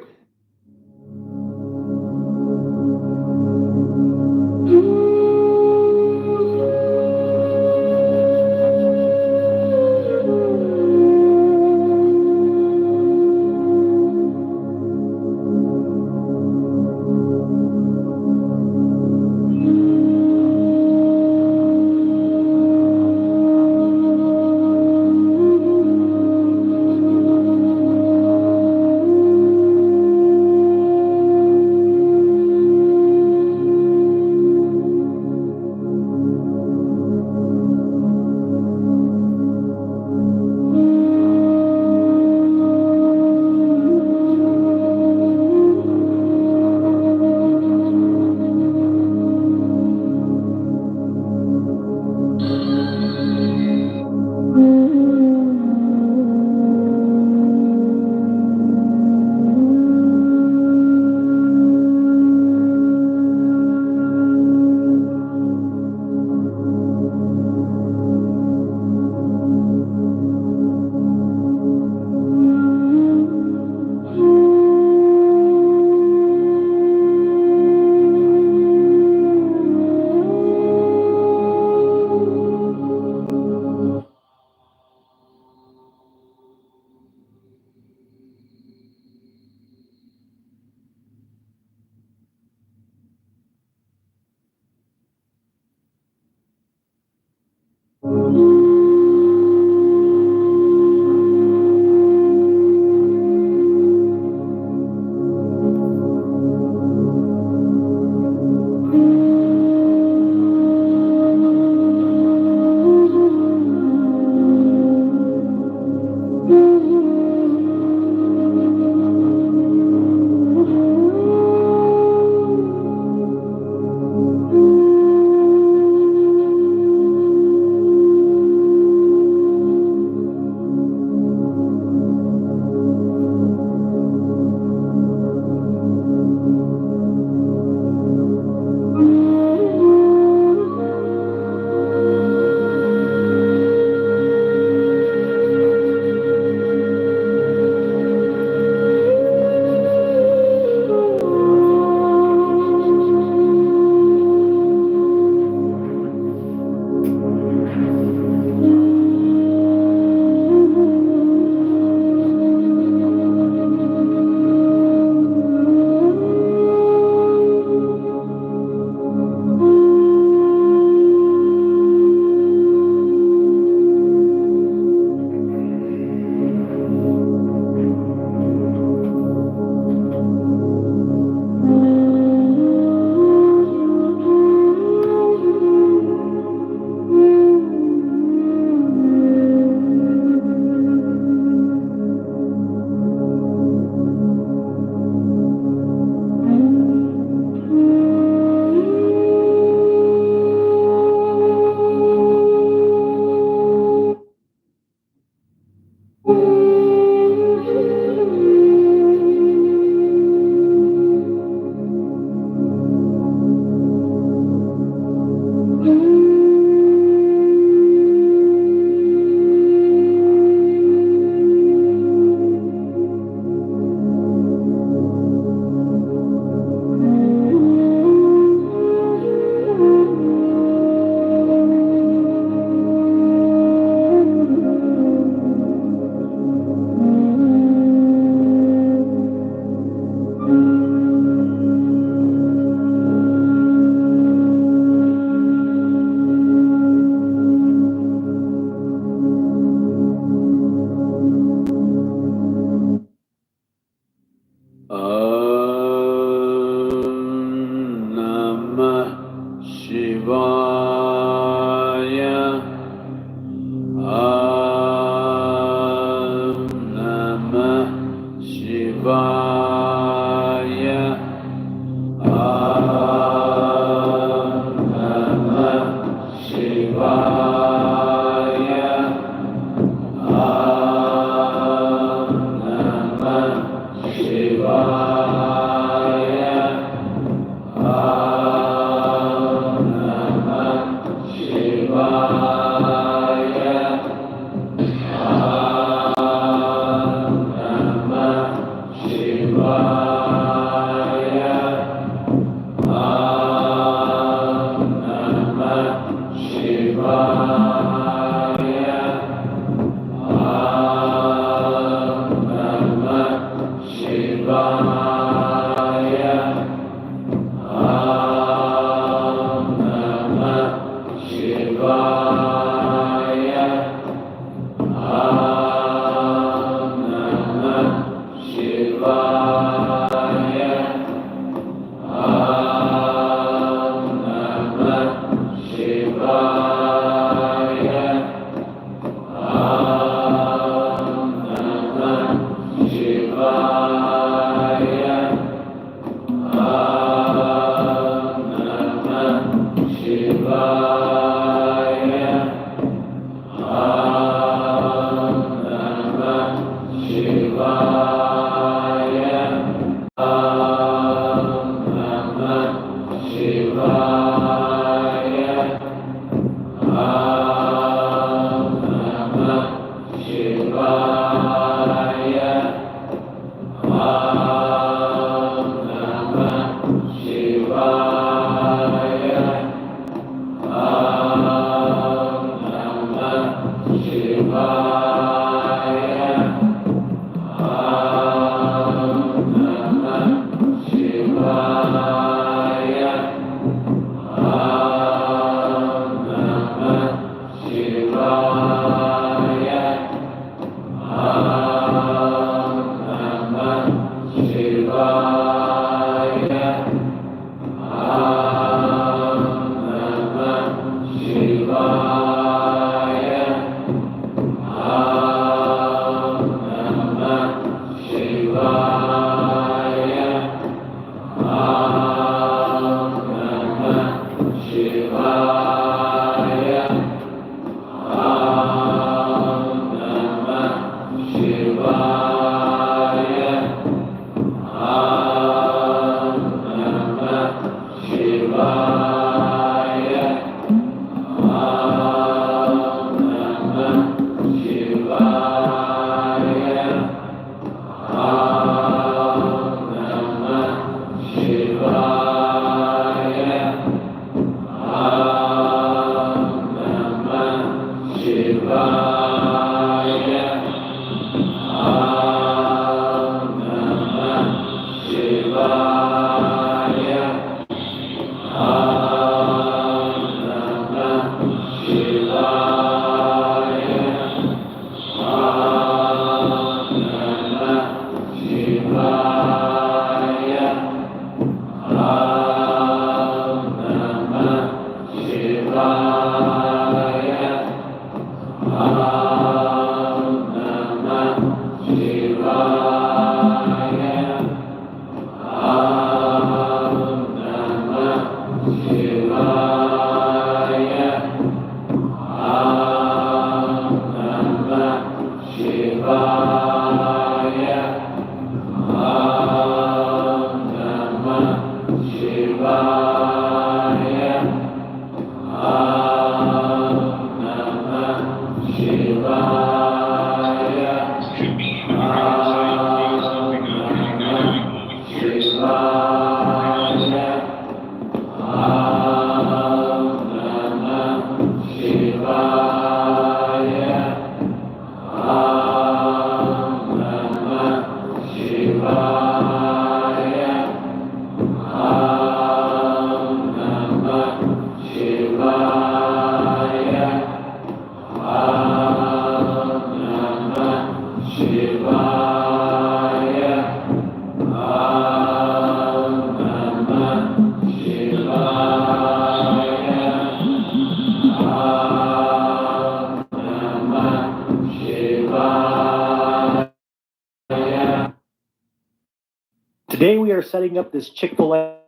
[SPEAKER 15] Today we are setting up this Chick-fil-A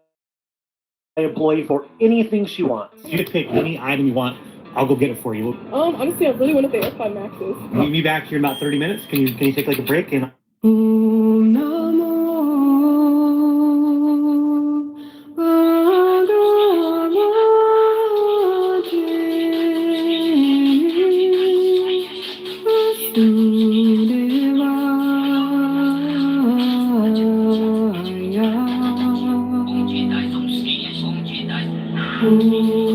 [SPEAKER 15] employee for anything she wants. You can pick any item you want. I'll go get it for you.
[SPEAKER 12] Honestly, I really want the AirPod Maxes.
[SPEAKER 15] Meet me back here in about 30 minutes. Can you take like a break? And
[SPEAKER 16] Hare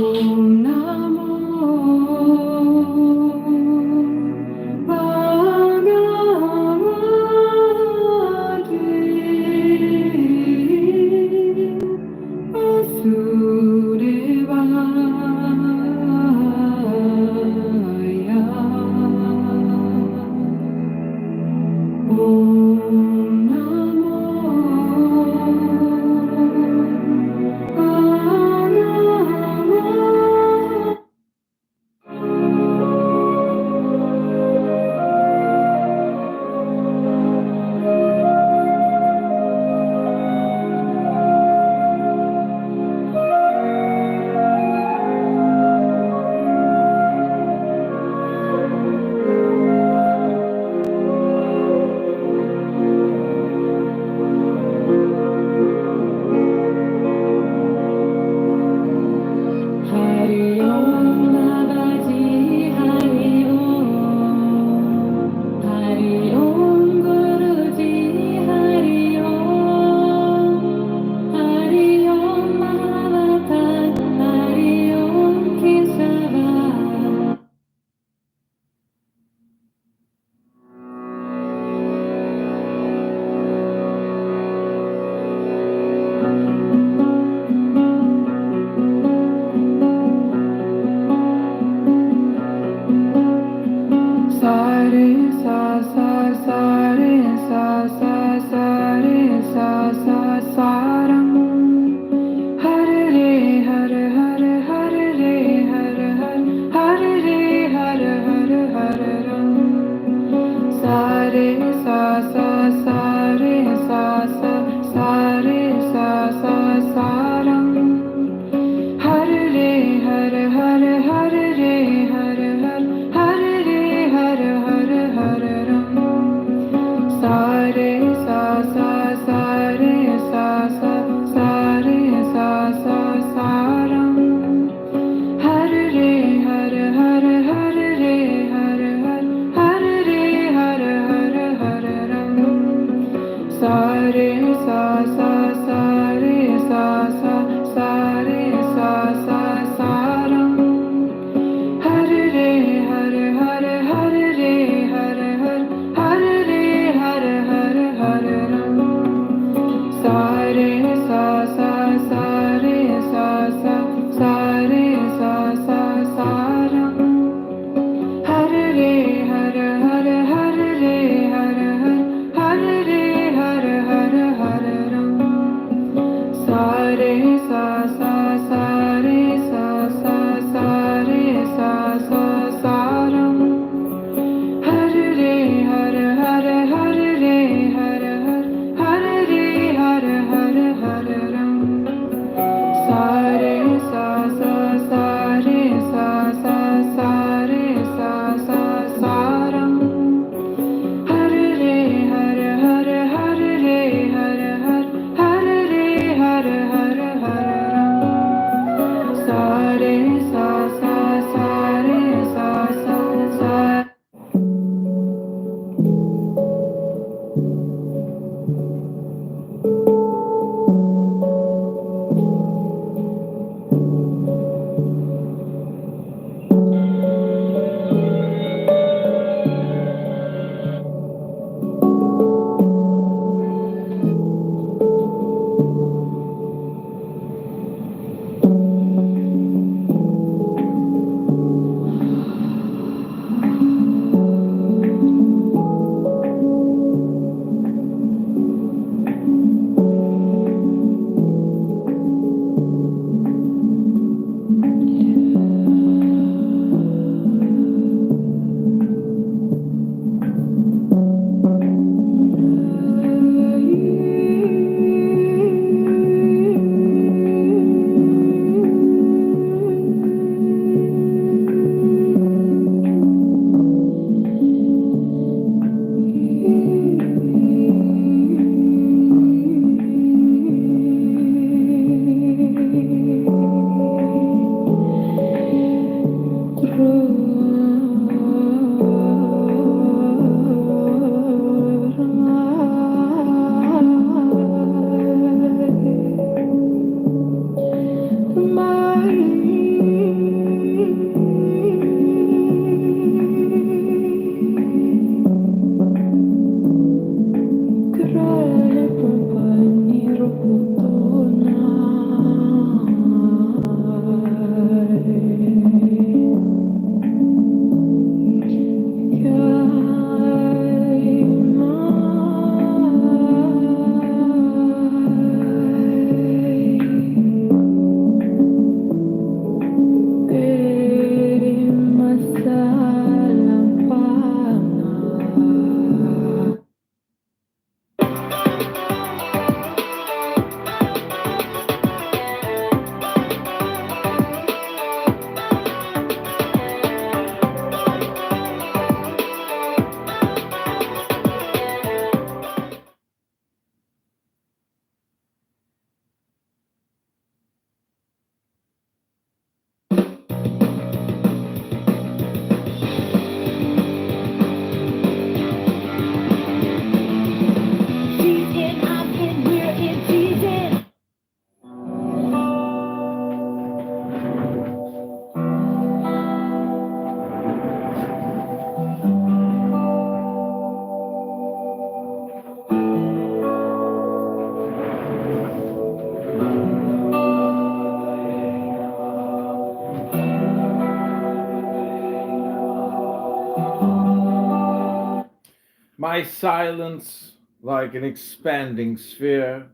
[SPEAKER 3] My silence, like an expanding sphere,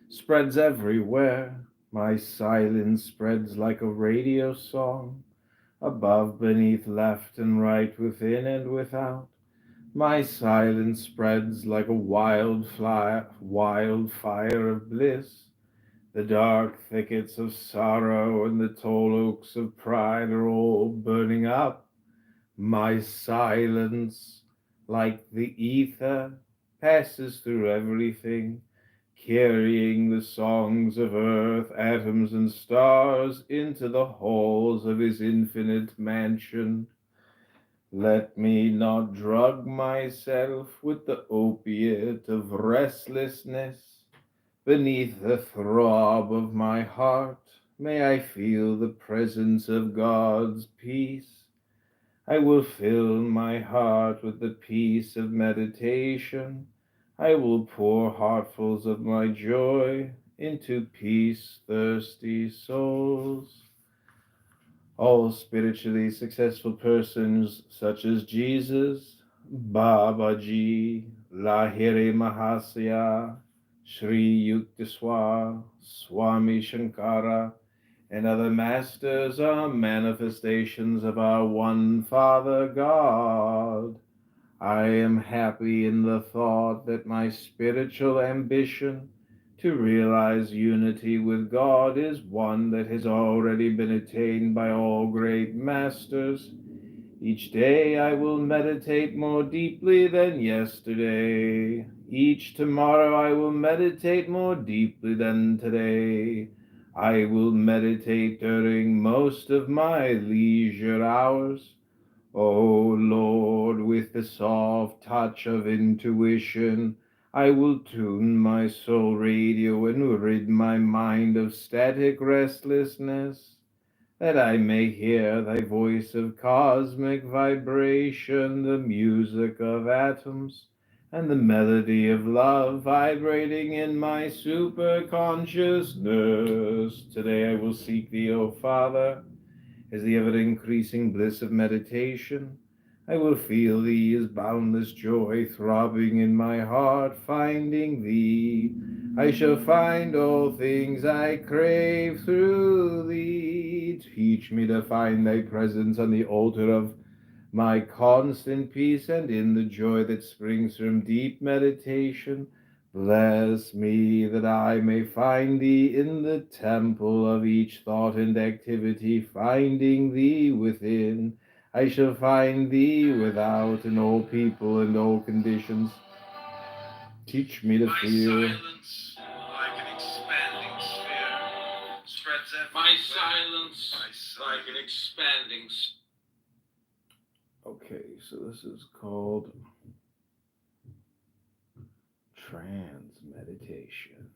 [SPEAKER 3] spreads everywhere. My silence spreads like a radio song, above, beneath, left and right, within and without. My silence spreads like a wildfire of bliss. The dark thickets of sorrow and the tall oaks of pride are all burning up. My silence, like the ether, passes through everything, carrying the songs of earth, atoms, and stars into the halls of his infinite mansion. Let me not drug myself with the opiate of restlessness. Beneath the throb of my heart, may I feel the presence of God's peace. I will fill my heart with the peace of meditation. I will pour heartfuls of my joy into peace-thirsty souls. All spiritually successful persons such as Jesus, Babaji, Lahiri Mahasaya, Sri Yukteswar, Swami Shankara, and other masters are manifestations of our one Father God. I am happy in the thought that my spiritual ambition to realize unity with God is one that has already been attained by all great masters. Each day I will meditate more deeply than yesterday. Each tomorrow I will meditate more deeply than today. I will meditate during most of my leisure hours. O Lord, with the soft touch of intuition, I will tune my soul radio and rid my mind of static restlessness, that I may hear thy voice of cosmic vibration, the music of atoms, and the melody of love vibrating in my superconsciousness. Today I will seek thee, O Father, as the ever-increasing bliss of meditation. I will feel thee as boundless joy throbbing in my heart, finding thee. I shall find all things I crave through thee. Teach me to find thy presence on the altar of my constant peace and in the joy that springs from deep meditation. Bless me that I may find thee in the temple of each thought and activity, finding thee within. I shall find thee without in all people and all conditions. Teach me to feel.
[SPEAKER 16] Silence, like an expanding sphere, spreads everywhere. My silence, like an expanding sphere.
[SPEAKER 3] Okay, so this is called trance meditation.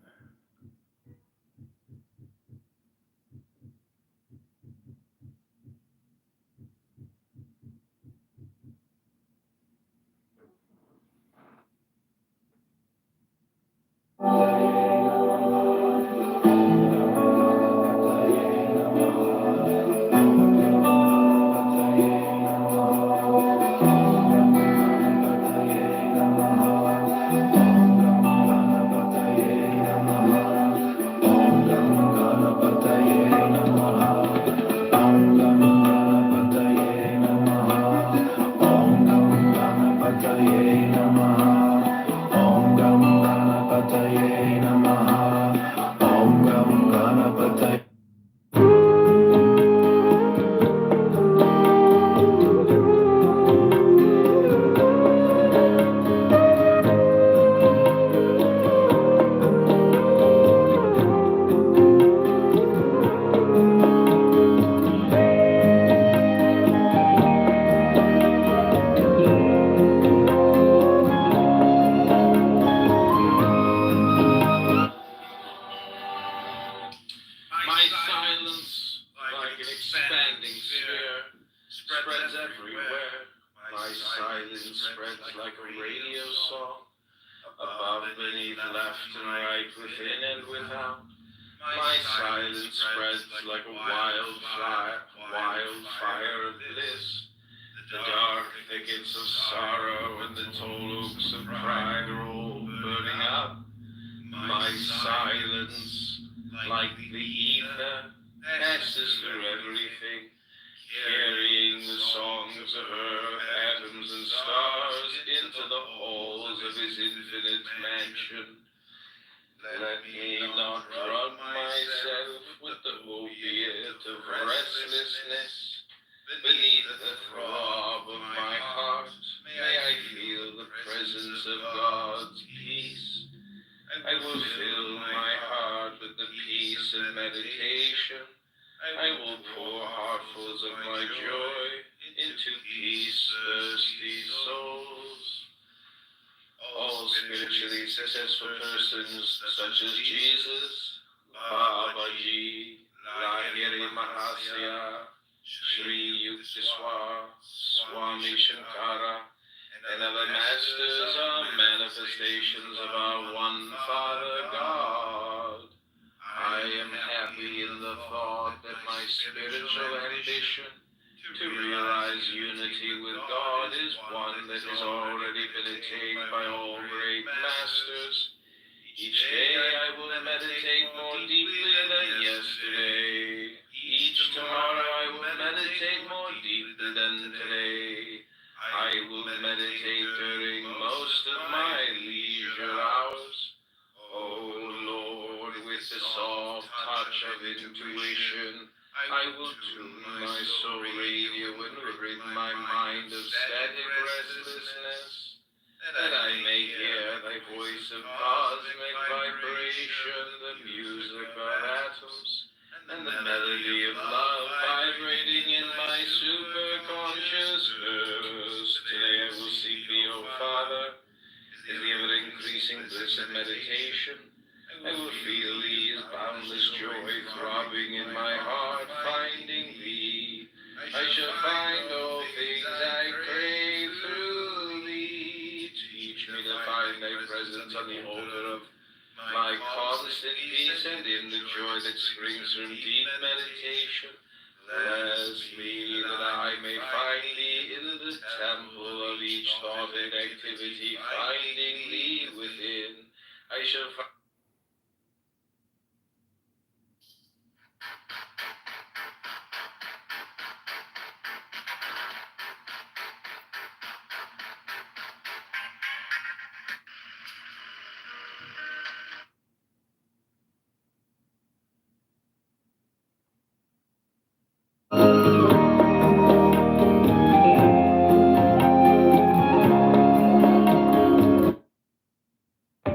[SPEAKER 16] My silence, like an expanding sphere, spreads everywhere. My silence spreads like a radio song, above, beneath, left and right, within and without. My silence spreads like a wildfire of bliss. The dark thickets of sorrow and the tall oaks of pride are all burning up. My silence, like the ether, passes through everything, carrying the songs of earth, atoms, and stars into the halls of his infinite mansion. Let me not drug myself with the opiate of restlessness. Beneath the throb of my heart, may I feel the presence of God's peace. I will fill my heart with the peace of meditation. I will pour heartfuls of my joy into peace-thirsty souls. All spiritually successful persons such as Jesus, Babaji, Lahiri Mahasaya, Sri Yukteswar, Swami Shankara, and other masters are manifestations of our one Father God. I am happy in the thought that my spiritual ambition to realize unity with God is one that has already been attained by all great masters. Each day I will meditate more deeply than yesterday. Each tomorrow I will meditate more deeply than today. I will meditate during most of my leisure hours. Oh Lord, with the soft touch of intuition, I will tune my soul radio and rid my mind of static restlessness, that I may hear thy voice of cosmic vibration, the music of atoms, and the melody of love vibrating in my superconscious nerves. Today I will seek thee, O Father, as the ever-increasing bliss of meditation. I will feel thee as boundless joy throbbing in my heart, finding thee. I shall find all things I crave through thee. Teach me to find thy presence on the altar of my constant peace and in the joy that springs from deep meditation. Bless me that I may find thee in the temple of each thought and activity, finding thee within. I shall find.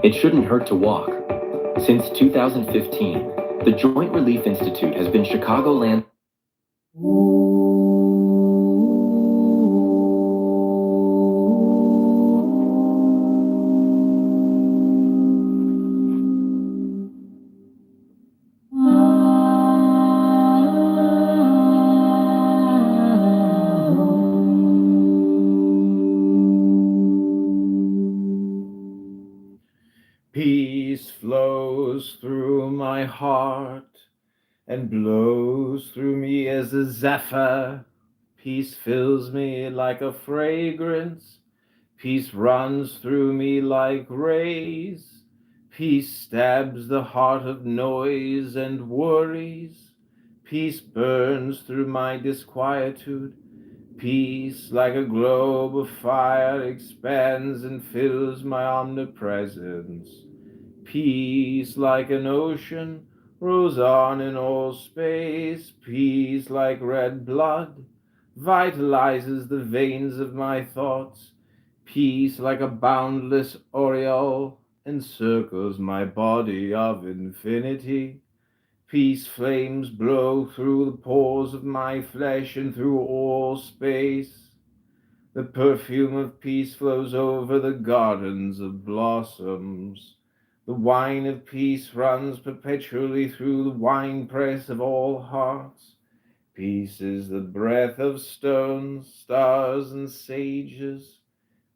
[SPEAKER 17] It shouldn't hurt to walk. Since 2015, the Joint Relief Institute has been Chicagoland.
[SPEAKER 3] Peace flows through my heart and blows through me as a zephyr. Peace fills me like a fragrance. Peace runs through me like rays. Peace stabs the heart of noise and worries. Peace burns through my disquietude. Peace, like a globe of fire, expands and fills my omnipresence. Peace, like an ocean, rolls on in all space. Peace, like red blood, vitalizes the veins of my thoughts. Peace, like a boundless aureole, encircles my body of infinity. Peace flames blow through the pores of my flesh and through all space. The perfume of peace flows over the gardens of blossoms. The wine of peace runs perpetually through the winepress of all hearts. Peace is the breath of stones, stars, and sages.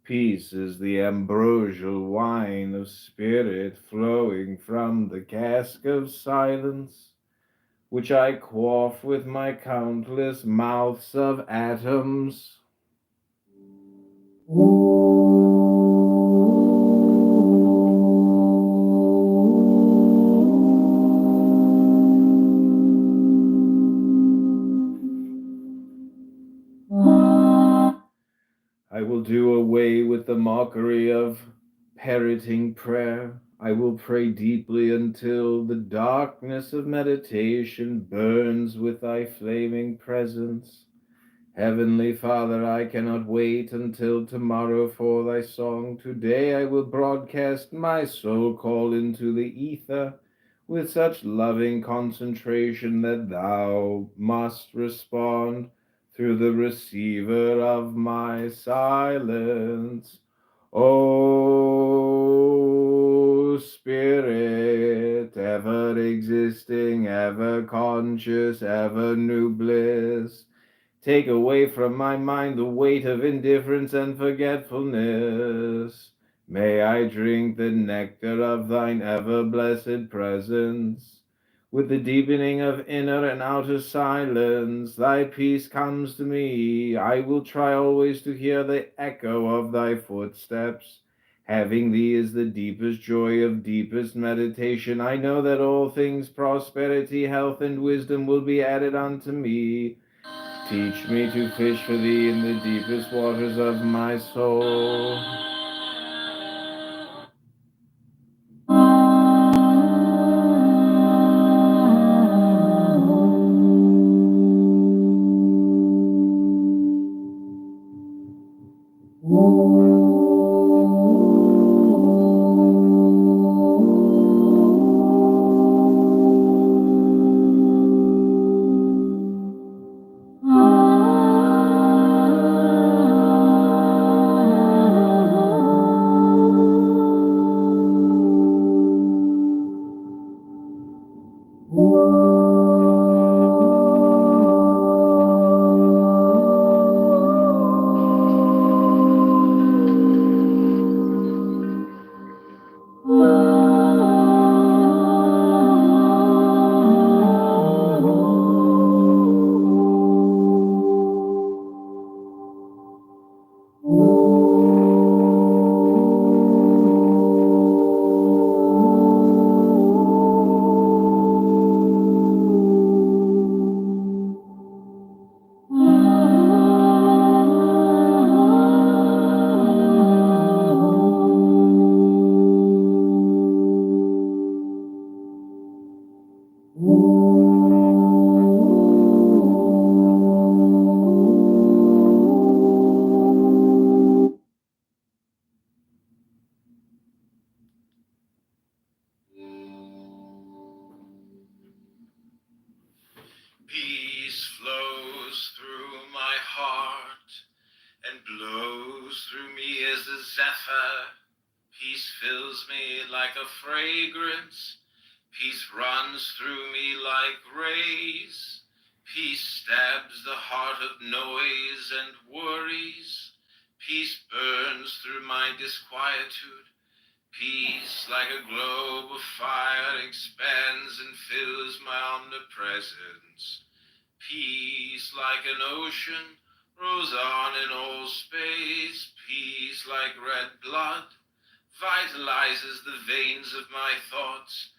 [SPEAKER 3] Peace is the ambrosial wine of spirit flowing from the cask of silence, which I quaff with my countless mouths of atoms. do away with the mockery of parroting prayer. I will pray deeply until the darkness of meditation burns with thy flaming presence. Heavenly Father, I cannot wait until tomorrow for thy song. Today I will broadcast my soul call into the ether with such loving concentration that thou must respond through the receiver of my silence. O Spirit, ever existing, ever conscious, ever new bliss, take away from my mind the weight of indifference and forgetfulness. May I drink the nectar of thine ever-blessed presence. With the deepening of inner and outer silence, thy peace comes to me. I will try always to hear the echo of thy footsteps. Having thee is the deepest joy of deepest meditation. I know that all things, prosperity, health, and wisdom will be added unto me. Teach me to fish for thee in the deepest waters of my soul.
[SPEAKER 16] Peace flows through my heart and blows through me as a zephyr. Peace fills me like a fragrance. Peace runs through me like rays. Peace stabs the heart of noise and worries. Peace burns through my disquietude. Peace, like a globe of fire, expands and fills my omnipresence. Peace, like an ocean, rolls on in all space. Peace, like red blood, vitalizes the veins of my thoughts.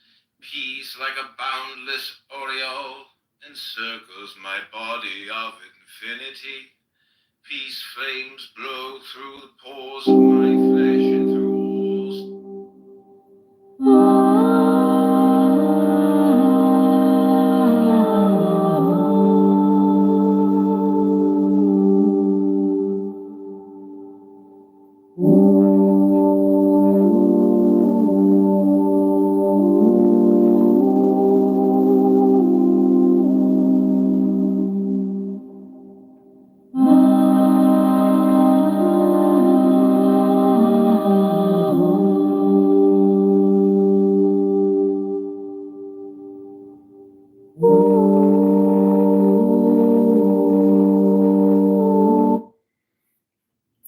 [SPEAKER 16] Peace, like a boundless aureole, encircles my body of infinity. Peace flames blow through the pores of my flesh and through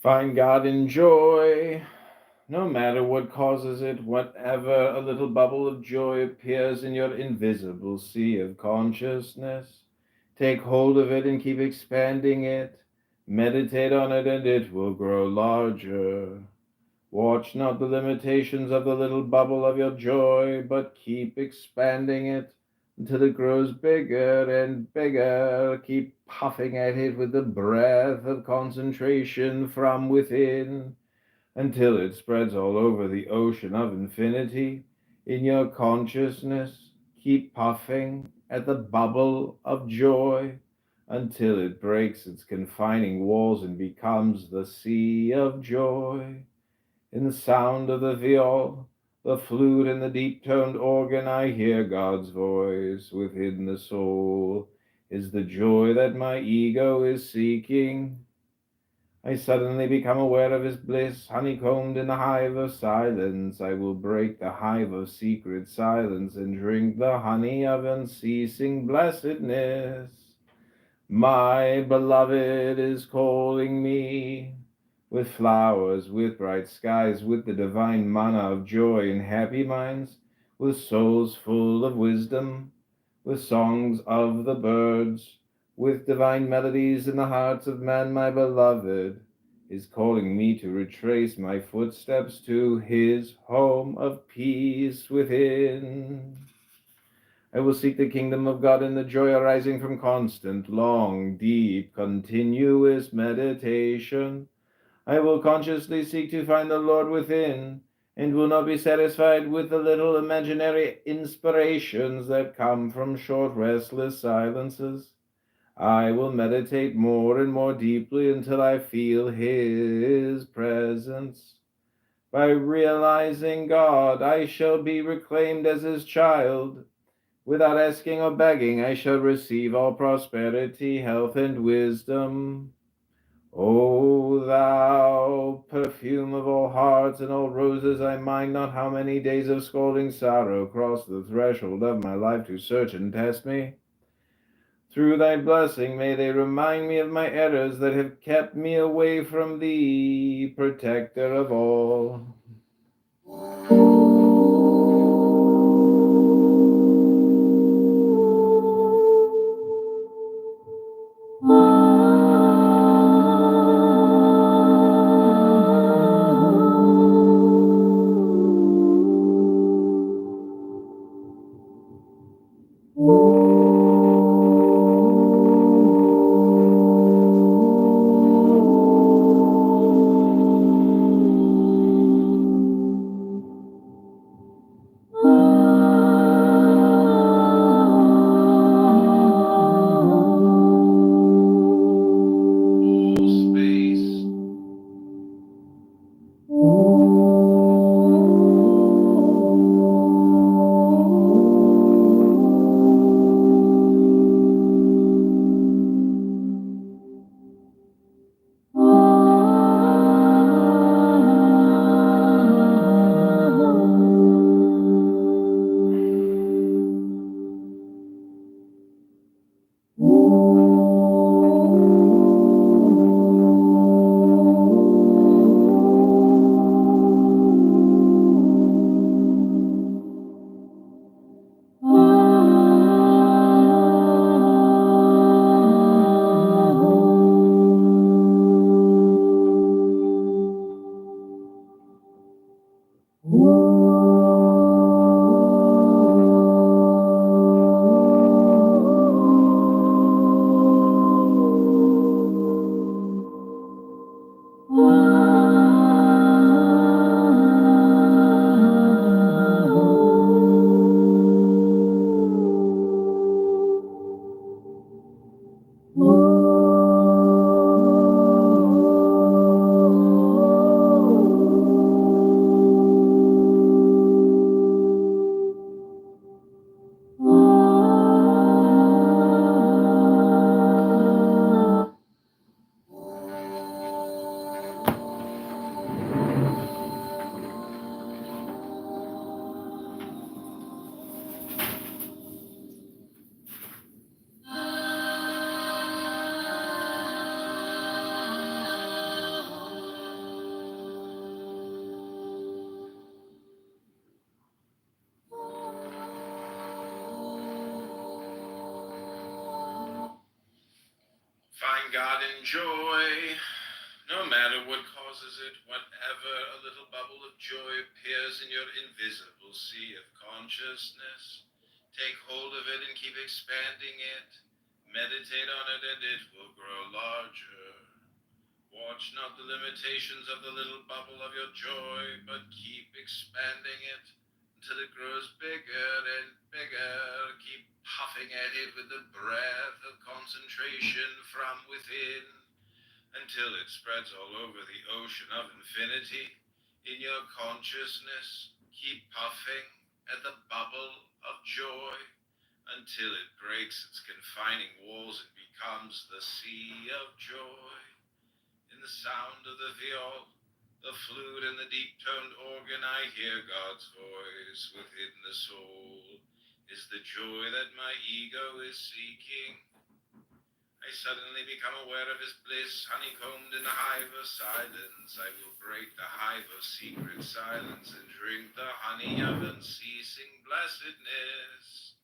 [SPEAKER 3] Find God in joy, no matter what causes it, whatever a little bubble of joy appears in your invisible sea of consciousness. Take hold of it and keep expanding it. Meditate on it and it will grow larger. Watch not the limitations of the little bubble of your joy, but keep expanding it. until it grows bigger and bigger. Keep puffing at it with the breath of concentration from within, until it spreads all over the ocean of infinity in your consciousness. Keep puffing at the bubble of joy until it breaks its confining walls and becomes the sea of joy. In the sound of the viol, the flute, and the deep-toned organ, I hear God's voice. Within the soul is the joy that my ego is seeking. I suddenly become aware of his bliss, honeycombed in the hive of silence. I will break the hive of secret silence and drink the honey of unceasing blessedness. My beloved is calling me with flowers, with bright skies, with the divine manna of joy in happy minds, with souls full of wisdom, with songs of the birds, with divine melodies in the hearts of man. My beloved is calling me to retrace my footsteps to his home of peace within. I will seek the kingdom of God in the joy arising from constant, long, deep, continuous meditation. I will consciously seek to find the Lord within, and will not be satisfied with the little imaginary inspirations that come from short, restless silences. I will meditate more and more deeply until I feel his presence. By realizing God, I shall be reclaimed as his child. Without asking or begging, I shall receive all prosperity, health, and wisdom. O thou perfume of all hearts and all roses, I mind not how many days of scalding sorrow cross the threshold of my life to search and test me. Through thy blessing may they remind me of my errors that have kept me away from thee, protector of all.
[SPEAKER 16] Find God in joy, no matter what causes it, whatever a little bubble of joy appears in your invisible sea of consciousness. Take hold of it and keep expanding it. Meditate on it and it will grow larger. Watch not the limitations of the little bubble of your joy, but keep expanding it until it grows bigger and bigger. Keep puffing at it with the breath of concentration from within until it spreads all over the ocean of infinity in your consciousness. Keep puffing at the bubble of joy until it breaks its confining walls and becomes the sea of joy. In the sound of the viol, the flute, and the deep-toned organ, I hear God's voice. Within the soul is the joy that my ego is seeking. I suddenly become aware of his bliss, honeycombed in a hive of silence. I will break the hive of secret silence and drink the honey of unceasing blessedness.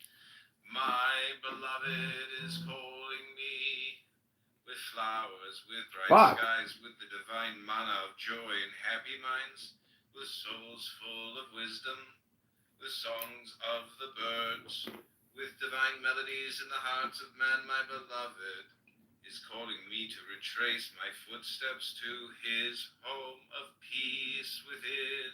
[SPEAKER 16] My beloved is calling me with flowers, with bright skies, with the divine manna of joy and happy minds, with souls full of wisdom, with songs of the birds, with divine melodies in the hearts of man. My beloved is calling me to retrace my footsteps to his home of peace within.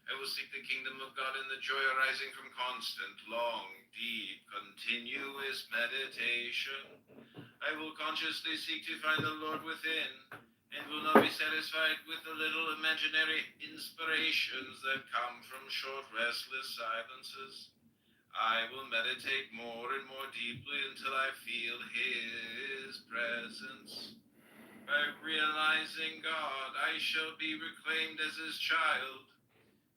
[SPEAKER 16] I will seek the kingdom of God in the joy arising from constant, long, deep, continuous meditation. I will consciously seek to find the Lord within, and will not be satisfied with the little imaginary inspirations that come from short, restless silences. I will meditate more and more deeply until I feel his presence. By realizing God, I shall be reclaimed as his child,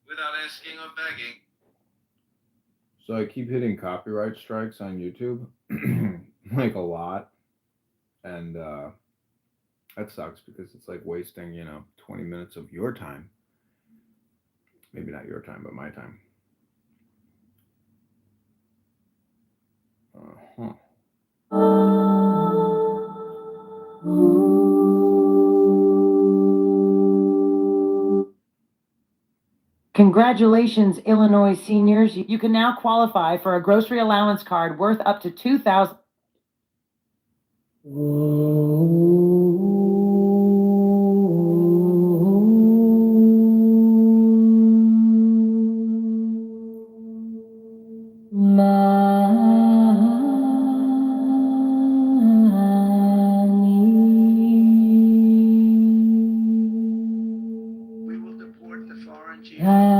[SPEAKER 16] without asking or begging.
[SPEAKER 3] So I keep hitting copyright strikes on YouTube, like a lot. And that sucks because it's like wasting, 20 minutes of your time. Maybe not your time, but my time. Uh-huh.
[SPEAKER 10] Congratulations, Illinois seniors. You can now qualify for a grocery allowance card worth up to $2,000.
[SPEAKER 1] We will deport the foreign jihadists.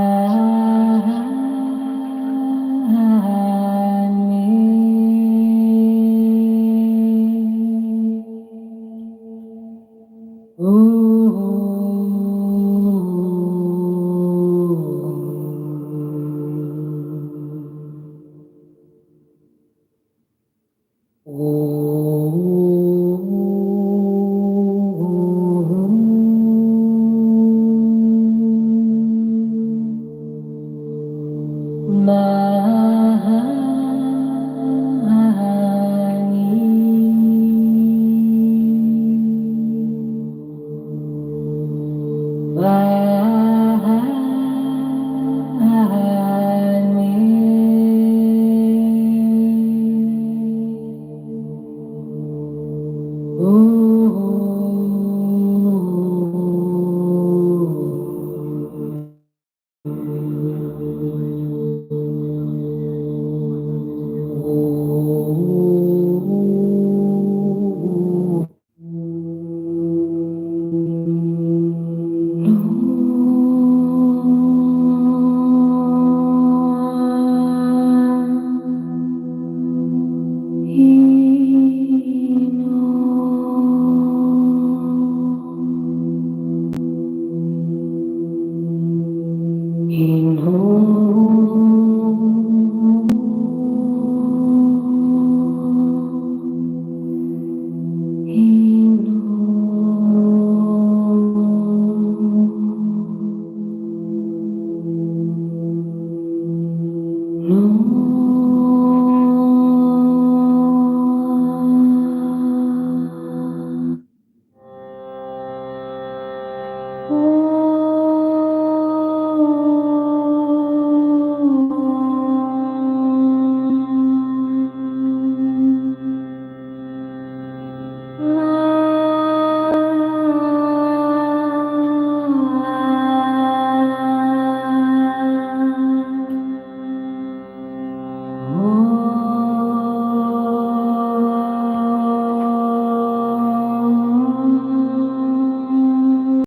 [SPEAKER 8] No.